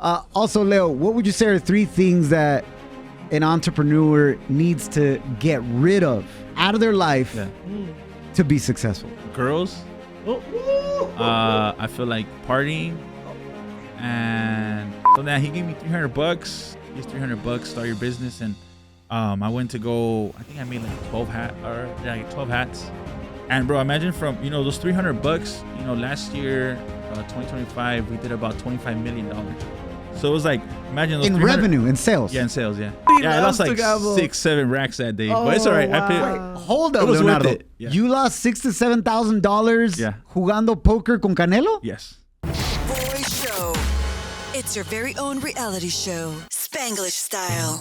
Also, Leo, what would you say are 3 things that an entrepreneur needs to get rid of out of their life to be successful? Girls. I feel like partying. And so that he gave me $300. Here's $300. Start your business. And I went to go. I think I made like 12 hats. And bro, imagine from those $300. Last year, 2025, we did about $25 million. So it was like, imagine those in revenue, in sales. Yeah, in sales. Yeah. I lost like 6-7 racks that day, but it's all right. Wow. I paid. Hold up, Leonardo. Yeah. You lost $6,000 to $7,000 jugando poker con Canelo? Yes. Boy Show. It's your very own reality show, Spanglish style.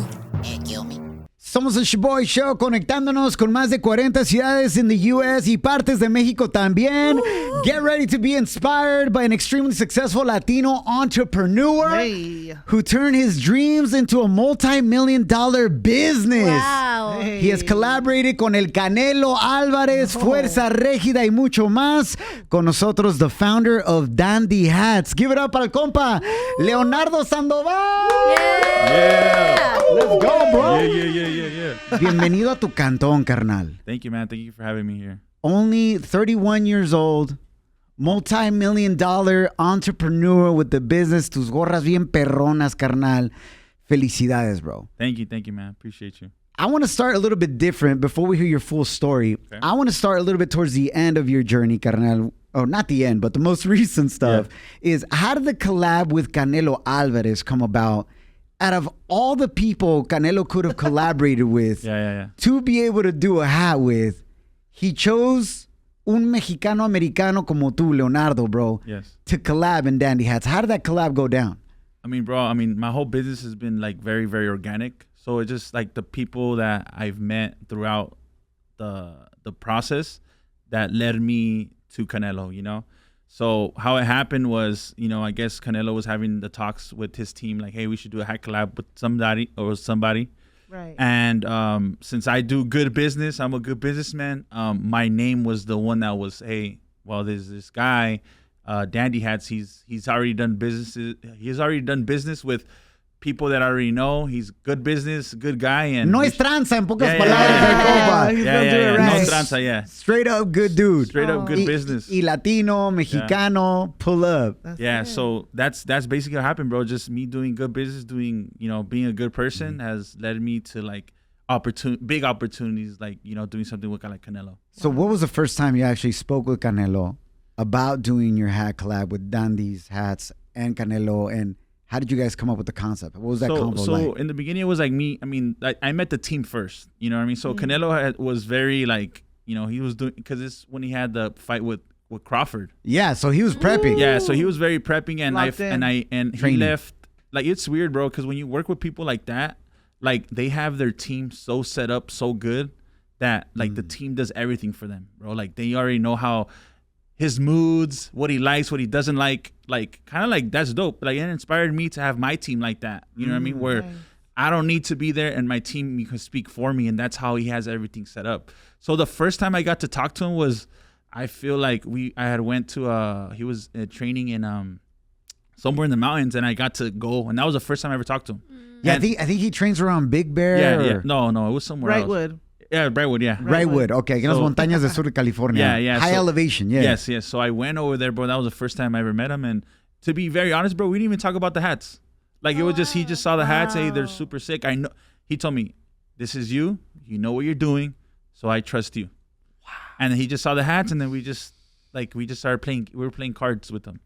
Kill me. Somos el Shoboy Show, conectándonos con más de 40 ciudades in the U.S. y partes de México también. Get ready to be inspired by an extremely successful Latino entrepreneur who turned his dreams into a multi-million-dollar business. Wow. He has collaborated con el Canelo Álvarez, Fuerza Régida y mucho más. Con nosotros, the founder of Dandy Hats. Give it up al compa, Leonardo Sandoval. Yeah. Let's go, bro. Yeah. Bienvenido a tu cantón, carnal. Thank you, man. Thank you for having me here. Only 31 years old, multi-million-dollar entrepreneur with the business. Tus gorras bien perronas, carnal. Felicidades, bro. Thank you, man. Appreciate you. I want to start a little bit different before we hear your full story. Okay. I want to start a little bit towards the end of your journey, carnal. Oh, not the end, but the most recent stuff is how did the collab with Canelo Álvarez come about? Out of all the people Canelo could have collaborated with to be able to do a hat with, he chose un Mexicano-Americano como tú, Leonardo, bro, to collab in Dandy Hats. How did that collab go down? I mean, bro, my whole business has been like very, very organic. So it's just like the people that I've met throughout the process that led me to Canelo, So how it happened was, I guess Canelo was having the talks with his team, like, hey, we should do a hat collab with somebody. Right. And since I do good business, I'm a good businessman. My name was the one that was, hey, well, there's this guy, Dandy Hats. He's already done businesses. He's already done business with people that I already know. He's good business, good guy. And no es tranza, en pocas palabras. He's gonna do it right. No tranza, Straight up good dude. Straight up good business. Y Latino, Mexicano, pull up. So that's basically what happened, bro. Just me doing good business, being a good person has led me to like big opportunities, like, doing something with like Canelo. So what was the first time you actually spoke with Canelo about doing your hat collab with Dandy's Hats and Canelo, and how did you guys come up with the concept? What was that convo like? So in the beginning, it was like me. I mean, I met the team first. You know what I mean? So Canelo was very like, he was doing, because it's when he had the fight with Crawford. Yeah, so he was prepping. Yeah, so he was very prepping, and he left. Like, it's weird, bro, because when you work with people like that, like they have their team so set up, so good that like the team does everything for them, bro. Like they already know how his moods, what he likes, what he doesn't like kind of like that's dope. Like it inspired me to have my team like that. You know what I mean? Where I don't need to be there and my team can speak for me, and that's how he has everything set up. So the first time I got to talk to him was, I feel like I had went to he was training in somewhere in the mountains, and I got to go, and that was the first time I ever talked to him. Yeah, I think he trains around Big Bear. Yeah. No, it was somewhere else. Brightwood. Yeah, Brightwood, yeah. Brightwood, okay. En las montañas del sur de California. Yeah. High elevation, yeah. Yes. So I went over there, bro. That was the first time I ever met him. And to be very honest, bro, we didn't even talk about the hats. Like, it was just, he just saw the hats. Hey, they're super sick. I know. He told me, this is you. You know what you're doing. So I trust you. Wow. And then he just saw the hats, and then we just started playing. We were playing cards with them.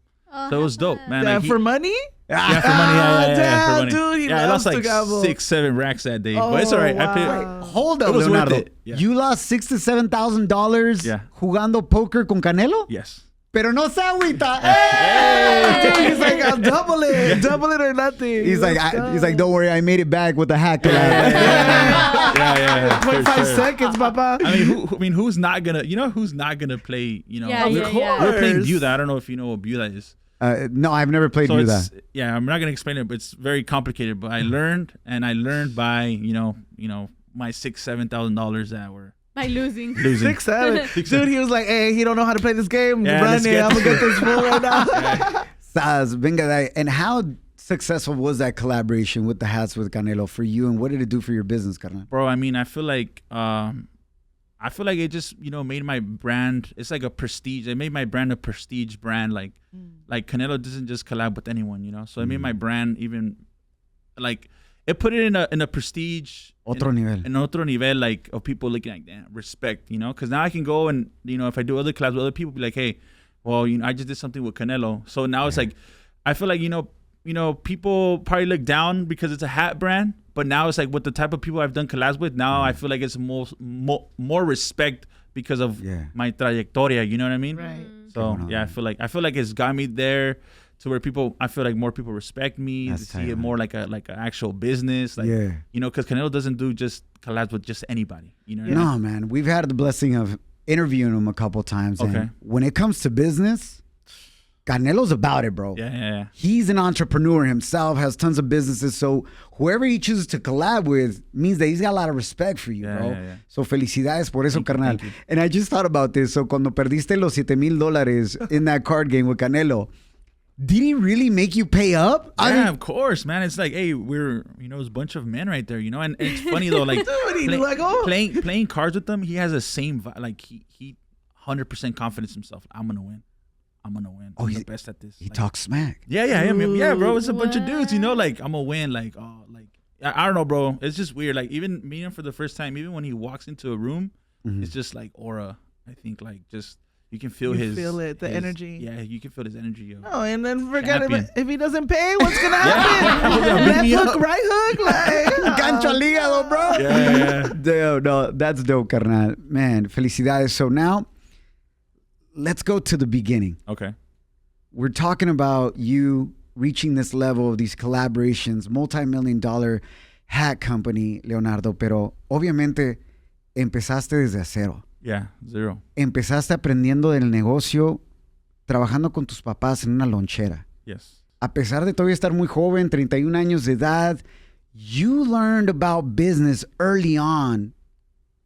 So it was dope, man. Like for money? Yeah, for money. Yeah, for money. Dude, he I lost like gamble. 6-7 racks that day, but it's all right. Wow. Hold up, Leonardo. Yeah. You lost $6,000 to $7,000 jugando poker con Canelo? Yes. Pero no se agüita. Hey! He's like, I'll double it or nothing. He's like, don't worry, I made it back with the hack. Yeah. 25 seconds, papa. I mean, who's not gonna play? We're playing Buda. I don't know if you know what Buda is. No, I've never played Buda. Yeah, I'm not gonna explain it, but it's very complicated. But I learned by my $6,000-$7,000 that were by losing. 6-7. Dude, he was like, hey, he don't know how to play this game. I'm gonna get this fool right now. Saz, venga, and how successful was that collaboration with the hats with Canelo for you, and what did it do for your business, carnal? Bro, I mean, I feel like it just, made my brand. It's like a prestige. It made my brand a prestige brand. Like Canelo doesn't just collab with anyone, So it made my brand even like it put it in a prestige. Otro nivel. In otro nivel, like of people looking like, damn, respect, Because now I can go and if I do other collabs with other people, be like, hey, well, I just did something with Canelo. So now it's like, I feel like people probably look down because it's a hat brand. But now it's like with the type of people I've done collabs with, now I feel like it's more respect because of my trayectoria. You know what I mean? Right. So I feel like it's got me there to where I feel like more people respect me. They see it more like an actual business. Like, because Canelo doesn't do just collabs with just anybody. You know what I mean? Man. We've had the blessing of interviewing him a couple times. Okay. And when it comes to business, Canelo's about it, bro. Yeah. He's an entrepreneur himself, has tons of businesses. So whoever he chooses to collab with means that he's got a lot of respect for you, bro. Yeah. So felicidades por eso, carnal. And I just thought about this. So cuando perdiste los $7,000 in that card game with Canelo, did he really make you pay up? Yeah, of course, man. It's like, hey, we're, it's a bunch of men right there, And it's funny though, like, playing cards with them, he has the same vibe. Like he 100% confidence himself. I'm gonna win. I'm he's the best at this. He talks smack. Yeah, bro. It's a bunch of dudes, like, I'm gonna win. Like, I don't know, bro. It's just weird. Like, even meeting him for the first time, even when he walks into a room, it's just like aura. I think, like, just you can feel the energy. Yeah, you can feel his energy. Yo. Oh, and then forget it. If he doesn't pay, what's gonna happen? Left hook, right hook, like gancho al hígado, bro. Yeah. No, that's dope, carnal. Man, felicidades. So now, let's go to the beginning. Okay. We're talking about you reaching this level of these collaborations, multi-million-dollar hat company, Leonardo, pero obviamente empezaste desde cero. Yeah, zero. Empezaste aprendiendo del negocio, trabajando con tus papás en una lonchera. Yes. A pesar de todavía estar muy joven, 31 años de edad, you learned about business early on,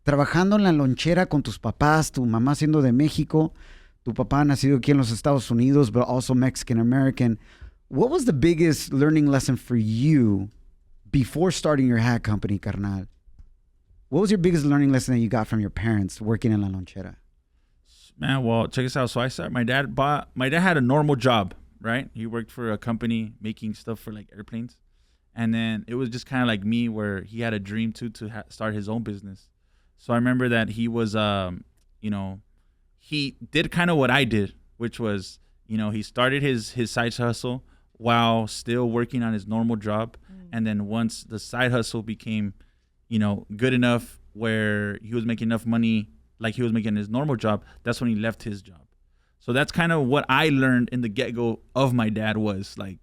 trabajando en la lonchera con tus papás, tu mamá siendo de México, tu papá nacido aquí en los Estados Unidos, but also Mexican-American. What was the biggest learning lesson for you before starting your hat company, carnal? What was your biggest learning lesson that you got from your parents working in la lonchera? Man, well, check this out. So my dad had a normal job, right? He worked for a company making stuff for like airplanes. And then it was just kind of like me where he had a dream to start his own business. So I remember that he was, he did kind of what I did, which was, he started his side hustle while still working on his normal job. And then once the side hustle became, good enough where he was making enough money like he was making his normal job, that's when he left his job. So that's kind of what I learned in the get-go of my dad was like,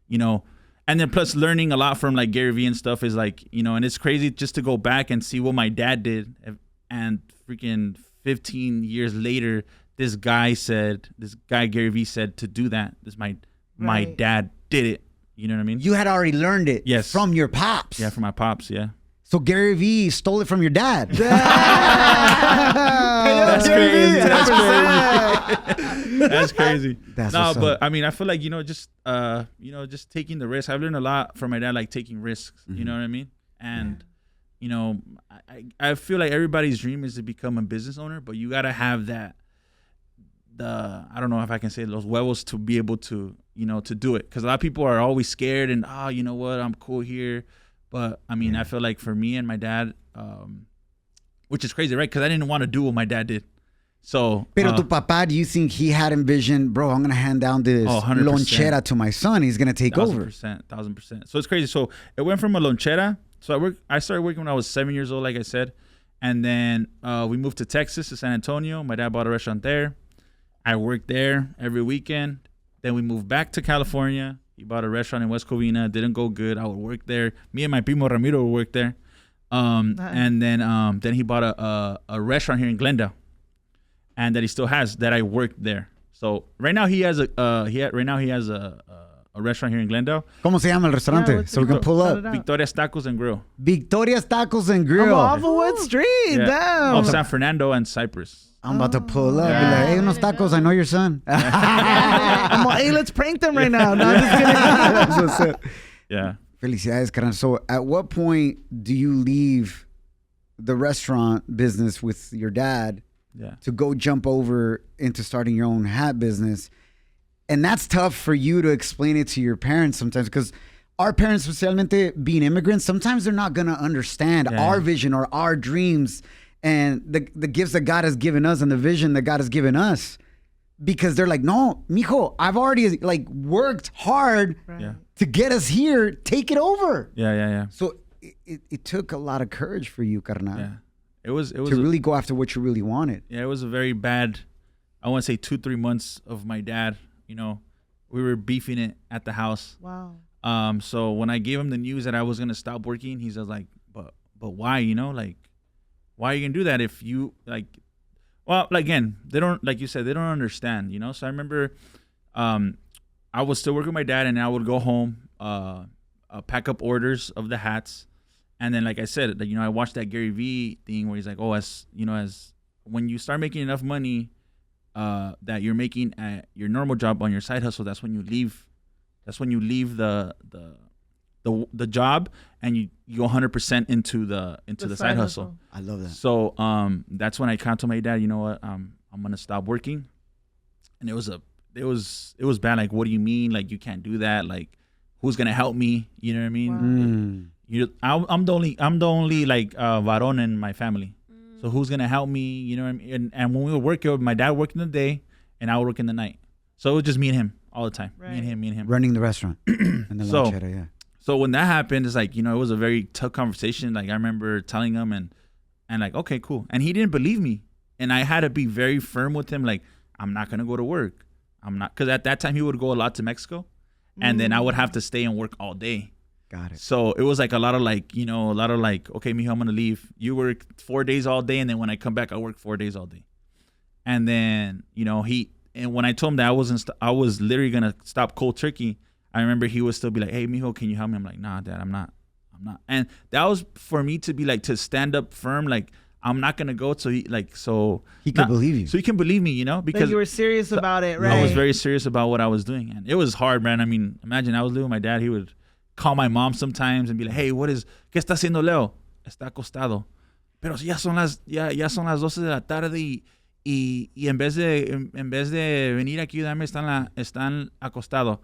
and then plus learning a lot from like Gary Vee and stuff is like, and it's crazy just to go back and see what my dad did. And freaking 15 years later, this guy Gary Vee said to do that. My dad did it. You know what I mean? You had already learned it from your pops. Yeah, from my pops, yeah. So Gary Vee stole it from your dad. That's crazy. That's crazy. No, but I mean, I feel like, just taking the risk. I've learned a lot from my dad, like taking risks. You know what I mean? And, I feel like everybody's dream is to become a business owner, but you got to have I don't know if I can say those huevos to be able to, to do it. Because a lot of people are always scared and, you know what, I'm cool here. But, I mean, I feel like for me and my dad, which is crazy, right? Because I didn't want to do what my dad did. So, Pero tu papá, do you think he had envisioned, bro, I'm going to hand down this lonchera to my son. He's going to take over. 1,000%. So it's crazy. So it went from a lonchera. So I started working when I was 7 years old, like I said. And then we moved to Texas, to San Antonio. My dad bought a restaurant there. I worked there every weekend. Then we moved back to California. He bought a restaurant in West Covina. Didn't go good. I would work there. Me and my primo Ramiro would work there. And then he bought a restaurant here in Glendale, and that he still has. That I worked there. So right now he has a restaurant here in Glendale. ¿Cómo se llama el restaurante? So we can pull up. Victoria's Tacos and Grill. Victoria's Tacos and Grill. Off of what street? Yeah. Damn. Off San Fernando and Cypress. I'm about to pull up. Be like, hey, unos tacos. I know your son. I'm like, hey, let's prank them right now. No, I'm just kidding. That's what's up. Yeah. Felicidades, carnal. So at what point do you leave the restaurant business with your dad to go jump over into starting your own hat business? And that's tough for you to explain it to your parents sometimes, because our parents, especially being immigrants, sometimes they're not going to understand our vision or our dreams and the gifts that God has given us and the vision that God has given us, because they're like, no, mijo, I've already like worked hard to get us here. Take it over. Yeah. So it took a lot of courage for you, carnal. Yeah. It was to really go after what you really wanted. Yeah, it was a very bad, I want to say 2-3 months of my dad. You know, we were beefing it at the house. Wow. So when I gave him the news that I was gonna stop working, he says like, but why? You know, like, why are you gonna do that if you like? Well, again, they don't, like you said, they don't understand. You know. So I remember, I was still working with my dad, and I would go home, pack up orders of the hats, and then, like I said, you know, I watched that Gary Vee thing where he's like, oh, as you know, as when you start making enough money that you're making at your normal job on your side hustle, that's when you leave. That's when you leave the job and you go 100% into the side hustle. I love that. So that's when I contacted my dad. You know what? I'm gonna stop working, and it was bad. Like, what do you mean? Like, you can't do that. Like, who's gonna help me? You know what I mean? Wow. I'm the only like varon in my family. So who's gonna help me? You know what I mean? And when we would work, my dad worked in the day, and I would work in the night. So it was just me and him all the time. Right. Me and him. Running the restaurant. And the lonchera, So when that happened, it's like, you know, it was a very tough conversation. Like, I remember telling him and like, okay, cool. And he didn't believe me. And I had to be very firm with him. Like, I'm not going to go to work. I'm not. Because at that time, he would go a lot to Mexico. And then I would have to stay and work all day. Got it. So it was like a lot of like, okay, mijo, I'm going to leave. You work 4 days all day. And then when I come back, I work 4 days all day. And then, you know, and when I told him that I was literally going to stop cold turkey, I remember he would still be like, hey, mijo, can you help me? I'm like, nah, dad, I'm not. And that was for me to be like, to stand up firm. Like, I'm not going to go. So he could believe you. So he can believe me, you know, because like you were serious about it, right? I was very serious about what I was doing. And it was hard, man. I mean, imagine I was living with my dad. He would call my mom sometimes and be like, hey, ¿qué está haciendo Leo? Está acostado. Pero ya son las 12 de la tarde y en vez de venir aquí ayudarme están acostados.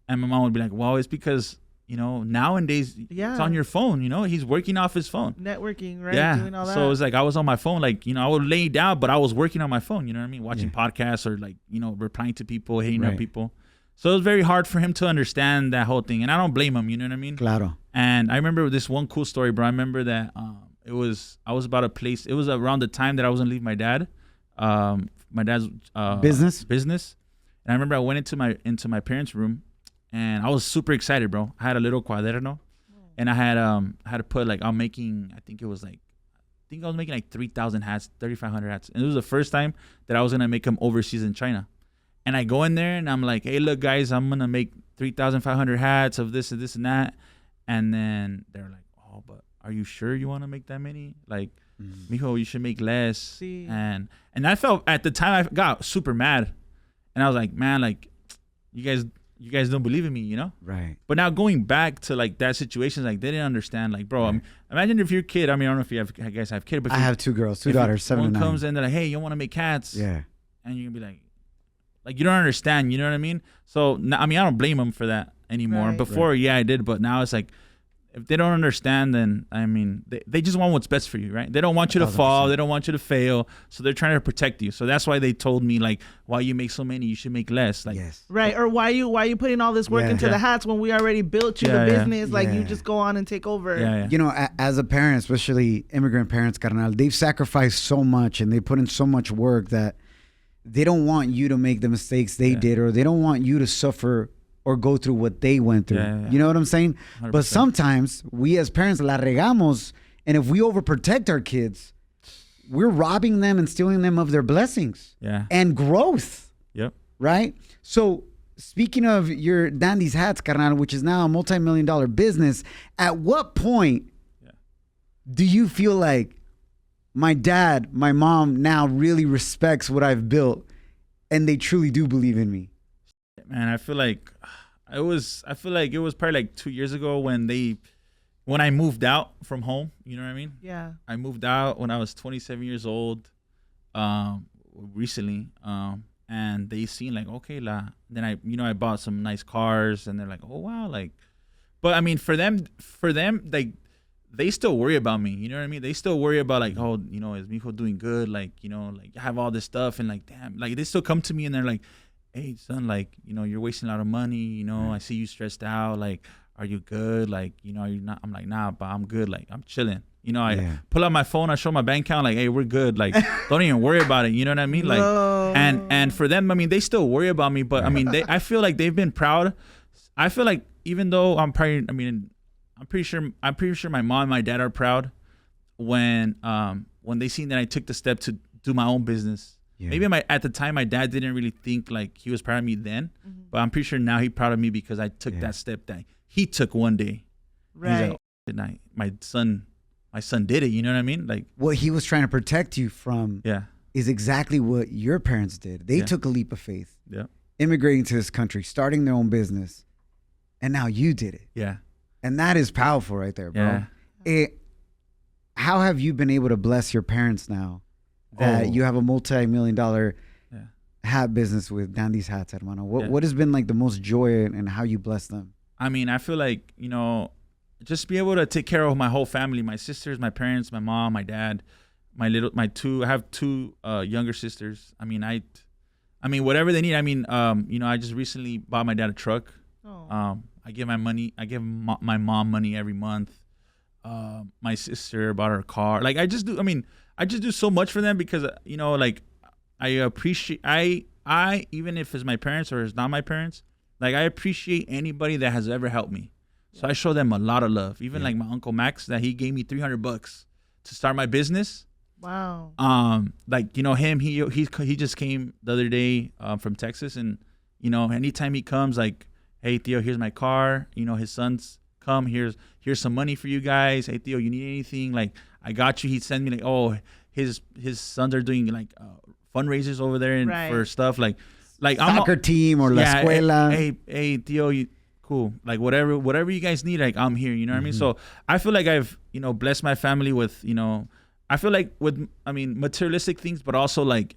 And my mom would be like, well, it's because, you know, nowadays it's on your phone, you know, he's working off his phone. Networking, right? Yeah. Doing all that. So it's like I was on my phone, like, you know, I would lay down, but I was working on my phone, you know what I mean? Watching podcasts or like, you know, replying to people, hitting up people. So it was very hard for him to understand that whole thing. And I don't blame him, you know what I mean? Claro. And I remember this one cool story, bro. I remember that I was about a place, it was around the time that I was going to leave my dad. My dad's business. And I remember I went into my parents' room, and I was super excited, bro. I had a little cuaderno, and I had to put like I was making like 3,000 hats, 3,500 hats, and it was the first time that I was gonna make them overseas in China. And I go in there and I'm like, hey, look, guys, I'm gonna make 3,500 hats of this and this and that. And then they're like, oh, but are you sure you want to make that many? Like, mijo, you should make less. See. And I felt at the time I got super mad, and I was like, man, like, you guys don't believe in me, you know? Right. But now going back to like that situation, like they didn't understand. Like, bro, imagine if your kid. I mean, I don't know if you guys have kids, but I have 2 girls, 2 daughters, 7 and 9. One comes in, they're like, hey, you want to make hats? Yeah. And you can be like you don't understand. You know what I mean? So I mean, I don't blame them for that anymore. Right. Before, I did, but now it's like, if they don't understand, then I mean, they just want what's best for you, right? They don't want you to fall. They don't want you to fail. So they're trying to protect you. So that's why they told me, like, why you make so many, you should make less. Like, right. Or why you putting all this work into the hats when we already built you the business? Like, you just go on and take over. Yeah. You know, as a parent, especially immigrant parents, carnal, they've sacrificed so much and they put in so much work that they don't want you to make the mistakes they did, or they don't want you to suffer or go through what they went through. You know what I'm saying? 100%. But sometimes we as parents la regamos, and if we overprotect our kids, we're robbing them and stealing them of their blessings and growth. Yep. Right? So speaking of your Dandy's Hats, carnal, which is now a multi-million-dollar business, at what point do you feel like my dad, my mom now really respects what I've built and they truly do believe in me? Man, I feel like it was probably like 2 years ago when I moved out from home, you know what I mean? Yeah. I moved out when I was 27 years old, recently. And they seen like, okay, then I bought some nice cars and they're like, oh wow, like, but I mean, for them, like, they still worry about me, you know what I mean? They still worry about like, oh, you know, is Mijo doing good? Like, you know, like I have all this stuff and like, damn, like they still come to me and they're like, hey son, like, you know, you're wasting a lot of money, you know, I see you stressed out, like, are you good? Like, you know, are you not? I'm like, nah, but I'm good, like, I'm chilling. You know, I pull out my phone, I show my bank account, like, hey, we're good. Like, don't even worry about it. You know what I mean? Like, and for them, I mean, they still worry about me, but I mean, I feel like they've been proud. I feel like even though I'm pretty sure my mom and my dad are proud when they seen that I took the step to do my own business. Yeah. Maybe at the time my dad didn't really think like he was proud of me then, but I'm pretty sure now he's proud of me because I took that step that he took one day. Right. He's like, my son did it. You know what I mean? Like what he was trying to protect you from is exactly what your parents did. They took a leap of faith. Yeah. Immigrating to this country, starting their own business, and now you did it. Yeah. And that is powerful right there, bro. Yeah. How have you been able to bless your parents now that you have a multi-million-dollar hat business with Dandy's Hats, hermano? What has been like the most joy and how you bless them? I mean, I feel like, you just be able to take care of my whole family, my sisters, my parents, my mom, my dad, I have two younger sisters. I mean, whatever they need. I mean, I just recently bought my dad a truck. I give my mom money every month. My sister bought her a car. Like I just do so much for them because, like I appreciate, I even if it's my parents or it's not my parents, like I appreciate anybody that has ever helped me. So I show them a lot of love. Even like my Uncle Max, that he gave me $300 to start my business. Wow. Like, him, he just came the other day from Texas, and anytime he comes, like, hey Theo, here's my car. His sons come, here's some money for you guys. Hey Theo, you need anything? Like, I got you. He'd send me like, oh, his sons are doing like fundraisers over there and for stuff like soccer team or la escuela. Hey Theo, cool. Like whatever you guys need, like I'm here. You know what I mean? So I feel like I've blessed my family with I feel like with materialistic things, but also like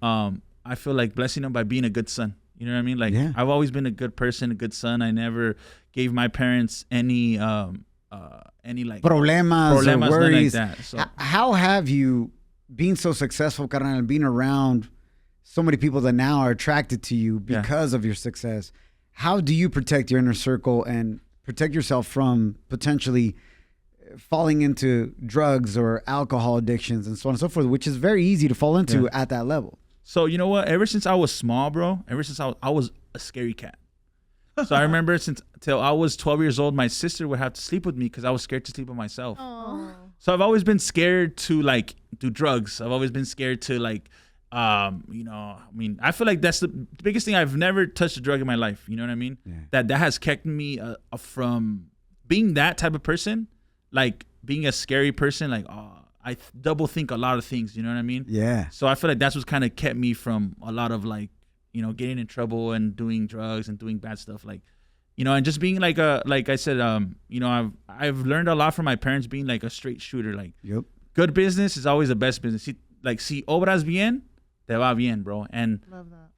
I feel like blessing them by being a good son. You know what I mean? Like I've always been a good person, a good son. I never gave my parents any like problemas or worries. Like that. So how have you, being so successful, carnal, being around so many people that now are attracted to you because of your success? How do you protect your inner circle and protect yourself from potentially falling into drugs or alcohol addictions and so on and so forth, which is very easy to fall into at that level? So you know what? Ever since I was small, bro, I was a scary cat. So I remember till I was 12 years old, my sister would have to sleep with me because I was scared to sleep with myself. Aww. So I've always been scared to like do drugs. I've always been scared to like, I feel like that's the biggest thing. I've never touched a drug in my life. You know what I mean? Yeah. That has kept me from being that type of person, like being a scary person. Like, I double think a lot of things. You know what I mean? Yeah. So I feel like that's what's kind of kept me from a lot of like, getting in trouble and doing drugs and doing bad stuff. Like, and just being like I said, I've learned a lot from my parents being like a straight shooter. Like, good business is always the best business. Si obras bien, te va bien, bro. And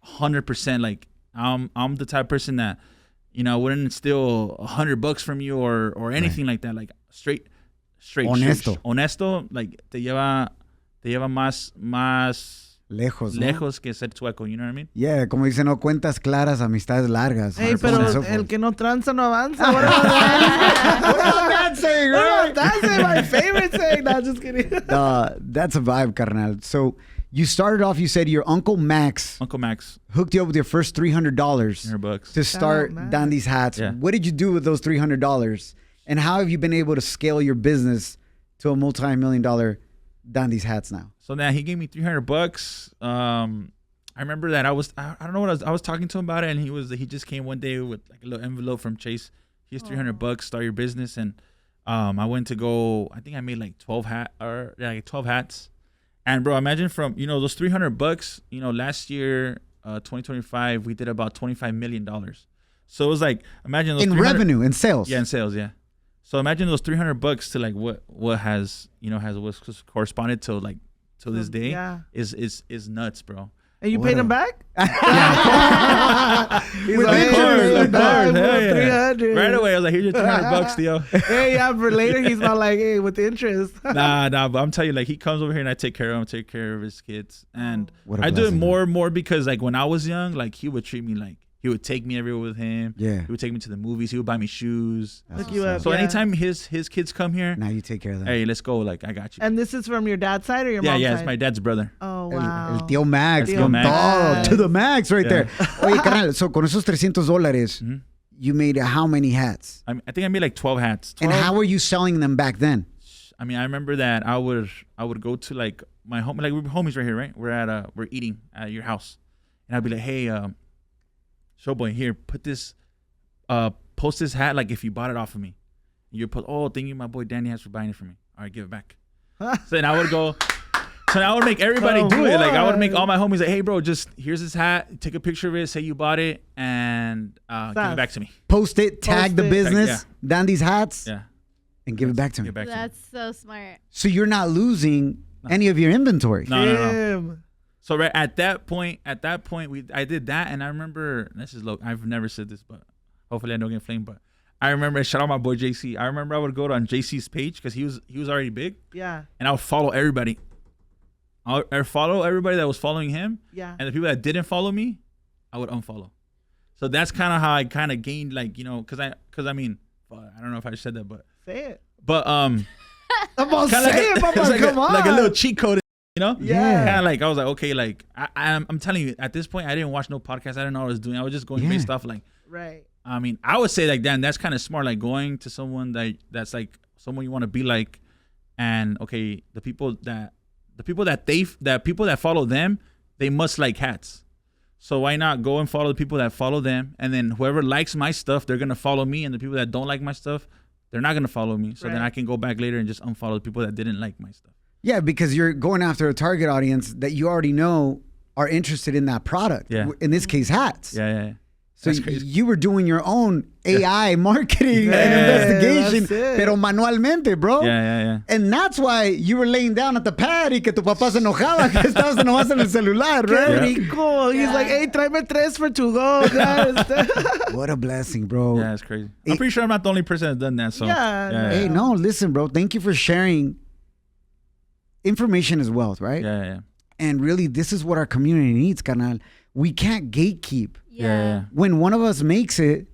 100%, like I'm the type of person that, I wouldn't steal $100 from you or anything like that. Like straight honesto, like te lleva más lejos que ser chueco, you know what I mean? Yeah, como dicen, no cuentas claras, amistades largas. Hey, pero el que no tranza no avanza. What about that saying? What about that saying? My favorite saying. No, just kidding. That's a vibe, carnal. So you started off, you said your Uncle Max hooked you up with your first $300 to start Dandy's Hats. Yeah. What did you do with those $300? And how have you been able to scale your business to a multi-million-dollar Dandy's Hats now? So now he gave me $300. I remember that I don't know what I was talking to him about it, and he just came one day with like a little envelope from Chase. Here's $300, start your business, and I went to go. I think I made like 12 hats, and bro, imagine from those $300. Last year, 2025, we did about $25 million. So it was like imagine those in revenue, in sales. Yeah, in sales, yeah. So imagine those $300 to like what has what's corresponded to like to this day is nuts, bro. And you paid him back? He's with like, interest, of course, hey, 300. Right away, I was like, here's your $300, Theo. Hey, yeah, but later he's not like, hey, with interest. Nah, but I'm telling you, like, he comes over here and I take care of him, take care of his kids. And I do it more and more because, like, when I was young, like, he would treat me like, he would take me everywhere with him. Yeah. He would take me to the movies. He would buy me shoes. Look you up. So anytime his kids come here, now you take care of them. Hey, let's go. Like, I got you. And this is from your dad's side or your mom's side? Yeah, it's my dad's brother. Oh, wow. El tío Max. Tío Max. To the max right there. Oye, carnal, so con esos $300, you made how many hats? I think I made like 12 hats. 12. And how were you selling them back then? I mean, I remember that I would go to like my home, like we're homies right here, right? We're eating at your house. And I'd be like, hey, Shoboy, here, put this, post this hat like if you bought it off of me. And you put, oh, thank you, my boy Danny has for buying it for me. All right, give it back. So then I would go, so I would make everybody do it. Like I would make all my homies like, hey, bro, just here's this hat. Take a picture of it, say you bought it, and give it back to me. Post it, tag the business, Dandy's hats, yeah, and give it back to me. That's so smart. So you're not losing any of your inventory. No. So right at that point, I did that, and I remember I've never said this, but hopefully I don't get flamed. But I remember, shout out my boy JC. I remember I would go on JC's page because he was already big. Yeah. And I would follow everybody. I follow everybody that was following him. Yeah. And the people that didn't follow me, I would unfollow. So that's kind of how I kind of gained because I mean, I don't know if I said that, but say it. But I'm about to say it, Papa. Come on. Like a little cheat code. Yeah. Kind of like I was like, okay, like I'm telling you, at this point, I didn't watch no podcast. I didn't know what I was doing. I was just going based off like. Right. I mean, I would say like, Dan, that's kind of smart. Like going to someone that's like someone you want to be like, and okay, the people that follow them, they must like hats. So why not go and follow the people that follow them, and then whoever likes my stuff, they're gonna follow me, and the people that don't like my stuff, they're not gonna follow me. So then I can go back later and just unfollow the people that didn't like my stuff. Yeah, because you're going after a target audience that you already know are interested in that product. Yeah. In this case, hats. Yeah. So you were doing your own AI marketing and investigation, pero manualmente, bro. Yeah. And that's why you were laying down at the pad y que tu papá se enojaba que estabas nomás en el celular, right? Rico. He's like, hey, tráeme 3 for to go, guys. What a blessing, bro. Yeah, it's crazy. I'm pretty sure I'm not the only person that's done that. So yeah. Hey, no, listen, bro. Thank you for sharing. Information is wealth, right? Yeah. And really, this is what our community needs, carnal. We can't gatekeep. Yeah. When one of us makes it,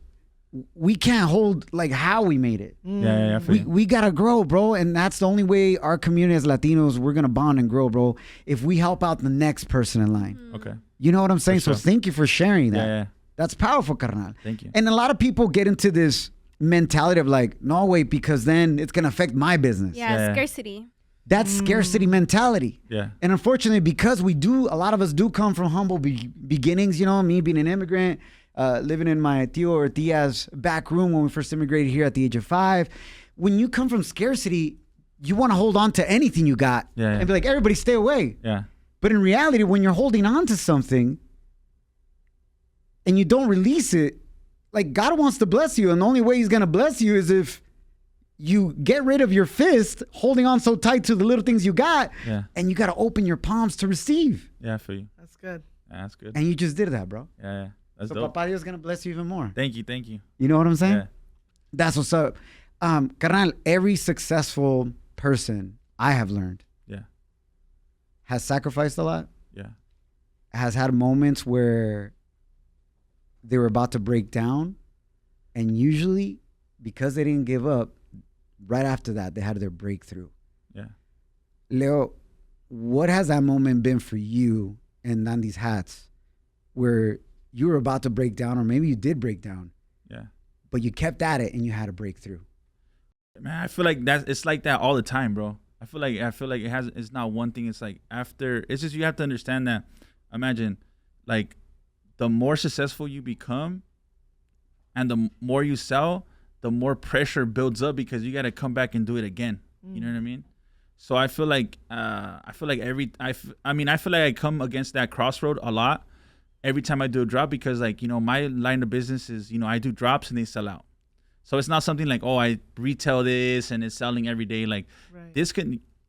we can't hold like how we made it. Yeah. We gotta grow, bro. And that's the only way our community as Latinos, we're gonna bond and grow, bro. If we help out the next person in line. Okay. You know what I'm saying? Sure. So thank you for sharing that. Yeah. That's powerful, carnal. Thank you. And a lot of people get into this mentality of like, no, wait, because then it's gonna affect my business. Yeah. Scarcity. That's scarcity mentality. Yeah. And unfortunately, because a lot of us do come from humble beginnings, me being an immigrant, living in my tío or tía's back room when we first immigrated here at the age of 5. When you come from scarcity, you want to hold on to anything you got and be like, everybody stay away. Yeah. But in reality, when you're holding on to something and you don't release it, like God wants to bless you. And the only way he's going to bless you is if you get rid of your fist holding on so tight to the little things you got, and you got to open your palms to receive. Yeah, for you. That's good. Yeah, that's good. And you just did that, bro. Yeah. That's so dope. Papa Dios is going to bless you even more. Thank you. You know what I'm saying? Yeah. That's what's up. Carnal, every successful person I have learned has sacrificed a lot. Yeah. Has had moments where they were about to break down. And usually, because they didn't give up, right after that, they had their breakthrough. Yeah. Leo, what has that moment been for you and Nandi's hats where you were about to break down, or maybe you did break down? Yeah. But you kept at it and you had a breakthrough. Man, I feel like it's like that all the time, bro. I feel like it's not one thing. It's like after, it's just, you have to understand that. Imagine like the more successful you become and the more you sell, the more pressure builds up because you got to come back and do it again. You know what I mean? So I feel like I feel like I come against that crossroad a lot every time I do a drop because like, you know, my line of business is, you know, I do drops and they sell out. So it's not something like, oh, I retail this and it's selling every day. Like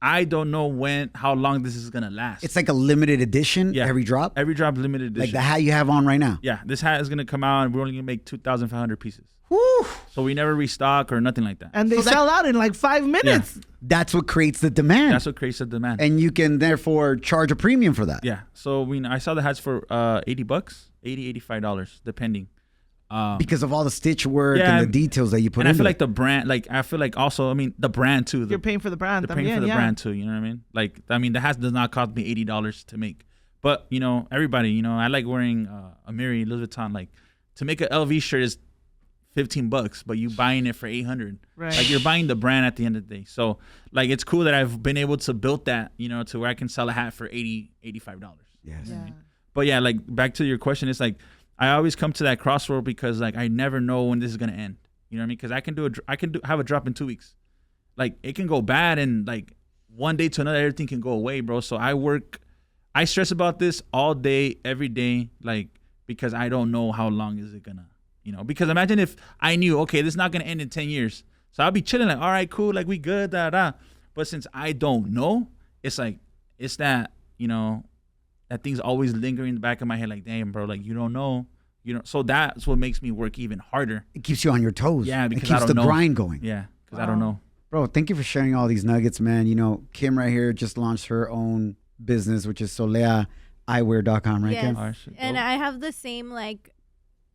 I don't know how long this is going to last. It's like a limited edition every drop? Every drop limited edition. Like the hat you have on right now? Yeah, this hat is going to come out and we're only going to make 2,500 pieces. Whew. So we never restock or nothing like that. And they sell out in like 5 minutes. Yeah. That's what creates the demand. That's what creates the demand. And you can therefore charge a premium for that. Yeah. So I sell the hats for $80, $85, depending. Because of all the stitch work and the details that you put in. And I feel like the brand, like I feel like also, I mean, the brand too. You're paying for the brand. You're paying for the brand too. You know what I mean? Like, I mean, the hat does not cost me $80 to make. But, you know, everybody, you know, I like wearing a Mary Louis Vuitton. Like, to make an LV shirt is $15, but you buying it for $800. Right. Like, you're buying the brand at the end of the day. So, like, it's cool that I've been able to build that, you know, to where I can sell a hat for $80, $85. Yes. Yeah. But yeah, like, back to your question, it's like, I always come to that crossroad because like I never know when this is gonna end. You know what I mean? Because I can have a drop in 2 weeks. Like it can go bad and like one day to another everything can go away, bro. So I stress about this all day, every day, like because I don't know how long is it gonna, you know. Because imagine if I knew, okay, this is not gonna end in 10 years, so I'll be chilling like, all right, cool, like we good, da. But since I don't know, it's like it's that, you know. That thing's always lingering in the back of my head, like, damn, bro, like, you don't know. You know, so that's what makes me work even harder. It keeps you on your toes. Yeah, because it keeps I don't the know. grind going. Yeah, because I don't know. Bro, thank you for sharing all these nuggets, man. You know, Kim right here just launched her own business, which is soleaeyewear.com, right, Yes. Kim? All right, And I have the same like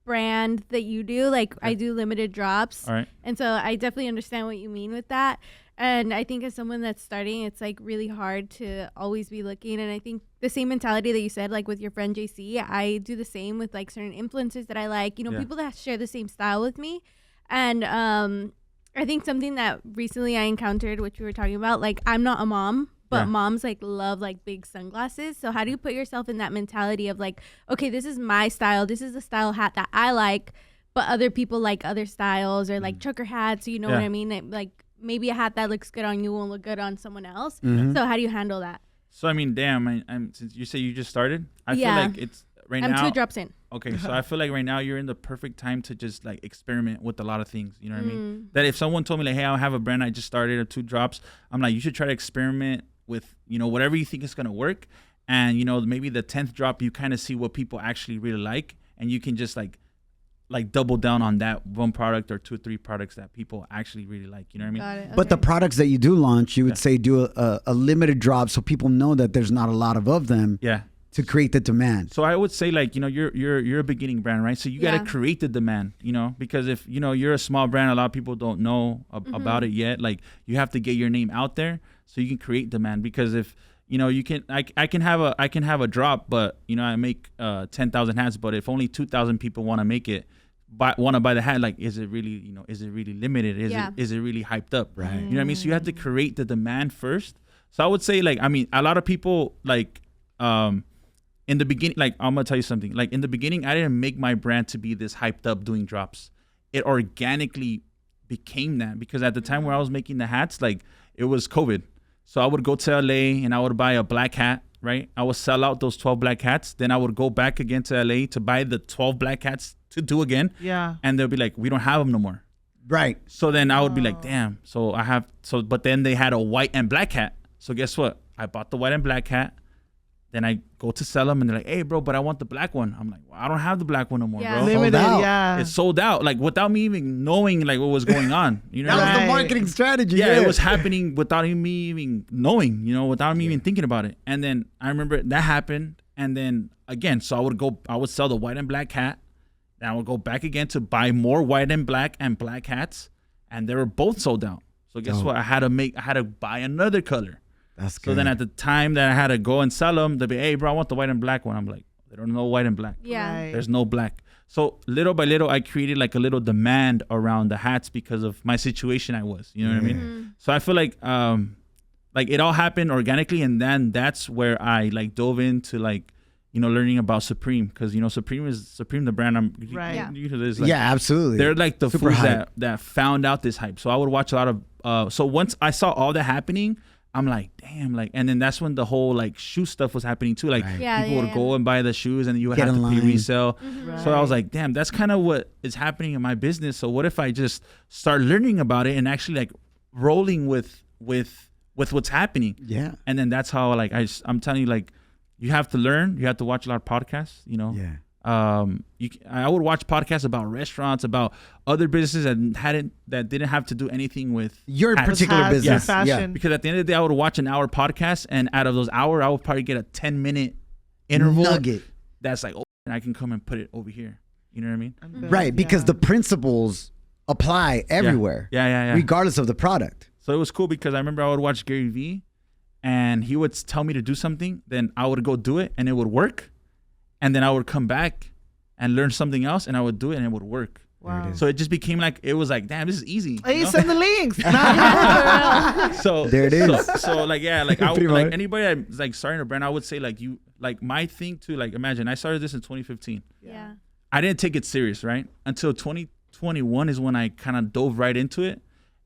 brand that you do. Like I do limited drops. All right. And so I definitely understand what you mean with that. And I think as someone that's starting, it's like really hard to always be looking. And I think the same mentality that you said, like with your friend JC, I do the same with like certain influencers that I like, you know, people that share the same style with me. And I think something that recently I encountered, which we were talking about, like I'm not a mom, but moms like love like big sunglasses. So how do you put yourself in that mentality of like, okay, this is my style. This is the style hat that I like, but other people like other styles or like trucker hats. You know what I mean? It, like, maybe a hat that looks good on you won't look good on someone else. So how do you handle that? So I mean, damn, I'm since you say you just started, I feel like it's right now. I'm 2 drops in. Okay, so I feel like right now you're in the perfect time to just like experiment with a lot of things. You know what I mean? That if someone told me like, hey, I have a brand I just started or 2 drops, I'm like, you should try to experiment with, you know, whatever you think is gonna work, and you know maybe the 10th drop you kind of see what people actually really like, and you can just like double down on that one product or 2 or 3 products that people actually really like. You know what I mean? Got it. Okay. But the products that you do launch, you would say do a limited drop so people know that there's not a lot of them. Yeah. To create the demand. So I would say like, you know, you're a beginning brand, right? So you got to create the demand, you know, because if, you know, you're a small brand, a lot of people don't know about it yet. Like you have to get your name out there so you can create demand, because if, you know, you can, I can have a drop, but you know, I make 10,000 hats, but if only 2,000 people want to make it, want to buy the hat, like, is it really, you know, is it really limited? Is it really hyped up? Right. You know what I mean? So you have to create the demand first. So I would say like, I mean, a lot of people like, in the beginning, like, I'm going to tell you something. Like, in the beginning, I didn't make my brand to be this hyped up doing drops. It organically became that, because at the time where I was making the hats, like, it was COVID. So I would go to LA and I would buy a black hat, right? I would sell out those 12 black hats. Then I would go back again to LA to buy the 12 black hats to do again. Yeah. And they'll be like, we don't have them no more. Right. So then I would be like, damn. But then they had a white and black hat. So guess what? I bought the white and black hat. Then I go to sell them and they're like, hey, bro, but I want the black one. I'm like, well, I don't have the black one no more, bro. Limited, out. It's sold out. Like, without me even knowing, like, what was going on. You know? That was the marketing strategy. Yeah, it was happening without me even knowing, you know, without me even thinking about it. And then I remember that happened. And then, again, so I would sell the white and black hat. Then I would go back again to buy more white and black hats. And they were both sold out. So guess what? I had to buy another color. That's good. So then at the time that I had to go and sell them, they'd be, hey, bro, I want the white and black one. I'm like, they don't know white and black. Yeah. Right. There's no black. So little by little, I created like a little demand around the hats because of my situation I was. You know what I mean? So I feel like it all happened organically. And then that's where I like dove into like, learning about Supreme, because Supreme the brand. Absolutely. They're like the Super fools that found out this hype. So I would watch a lot of. So once I saw all that happening, I'm like, damn, like, and then that's when the whole like shoe stuff was happening too. Like people would go and buy the shoes, and then you would have to pay resale. So I was like, damn, that's kind of what is happening in my business. So what if I just start learning about it and actually like rolling with what's happening? Yeah. And then that's how like I'm telling you, like, you have to learn. You have to watch a lot of podcasts. Yeah. I would watch podcasts about restaurants, about other businesses that didn't have to do anything with your particular business. Yeah. Because at the end of the day, I would watch an hour podcast, and out of those hour, I would probably get a 10-minute interval nugget that's like, and I can come and put it over here. You know what I mean? Right, because the principles apply everywhere. Yeah. Regardless of the product. So it was cool because I remember I would watch Gary Vee, and he would tell me to do something, then I would go do it, and it would work. And then I would come back and learn something else, and I would do it, and it would work. Wow. So it just became like, it was like, damn, this is easy. Hey, send the links. So there it is. So like, yeah, like like anybody that's like starting a brand, I would say like my thing too, like, imagine I started this in 2015. Yeah. I didn't take it serious, right? Until 2021 is when I kind of dove right into it.